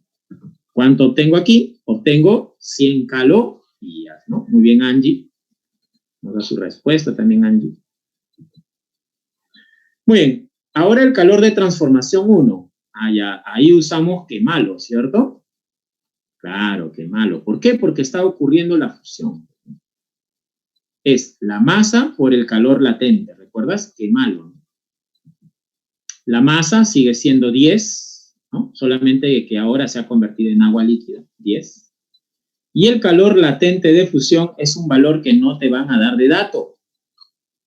¿Cuánto obtengo aquí? Obtengo 100 calorías, ¿no? Muy bien, Angie. Nos da su respuesta también, Angie. Muy bien. Ahora el calor de transformación 1. Ahí usamos Kemalo, ¿cierto? Claro, Kemalo. ¿Por qué? Porque está ocurriendo la fusión. Es la masa por el calor latente. ¿Recuerdas? Kemalo. La masa sigue siendo 10, ¿no? Solamente que ahora se ha convertido en agua líquida, 10. Y el calor latente de fusión es un valor que no te van a dar de dato.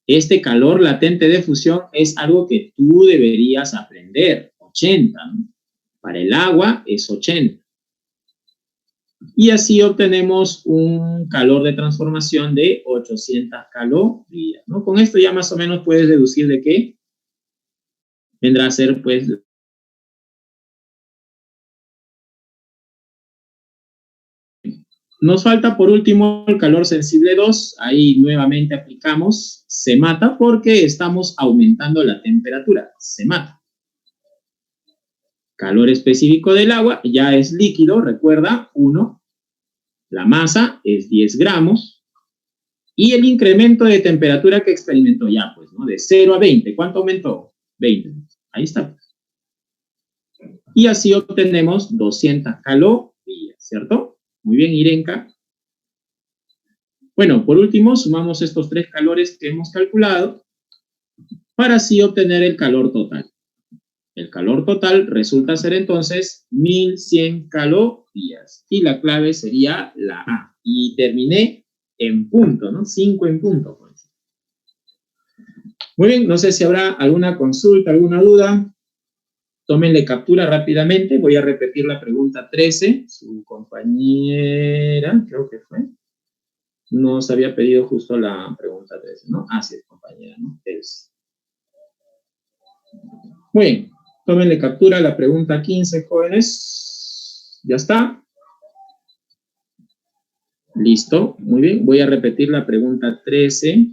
Este calor latente de fusión es algo que tú deberías aprender, 80, ¿no? Para el agua es 80. Y así obtenemos un calor de transformación de 800 calorías, ¿no? Con esto ya más o menos puedes deducir de qué vendrá a ser, pues, nos falta por último el calor sensible 2, ahí nuevamente aplicamos, se mata porque estamos aumentando la temperatura, se mata. Calor específico del agua, ya es líquido, recuerda, 1, la masa es 10 gramos, y el incremento de temperatura que experimentó ya, pues, ¿no? De 0 a 20, ¿cuánto aumentó? 20, ahí está. Y así obtenemos 200 calorías, ¿cierto? Muy bien, Irenka. Bueno, por último, sumamos estos 3 calores que hemos calculado para así obtener el calor total. El calor total resulta ser entonces 1100 calorías. Y la clave sería la A. Y terminé en punto, ¿no? 5 en punto. Pues. Muy bien, no sé si habrá alguna consulta, alguna duda. Tómenle captura rápidamente. Voy a repetir la pregunta 13. Su compañera, creo que fue, nos había pedido justo la pregunta 13, ¿no? Sí, compañera, ¿no? 13. Muy bien. Tómenle captura a la pregunta 15, jóvenes. ¿Ya está? Listo. Muy bien. Voy a repetir la pregunta 13.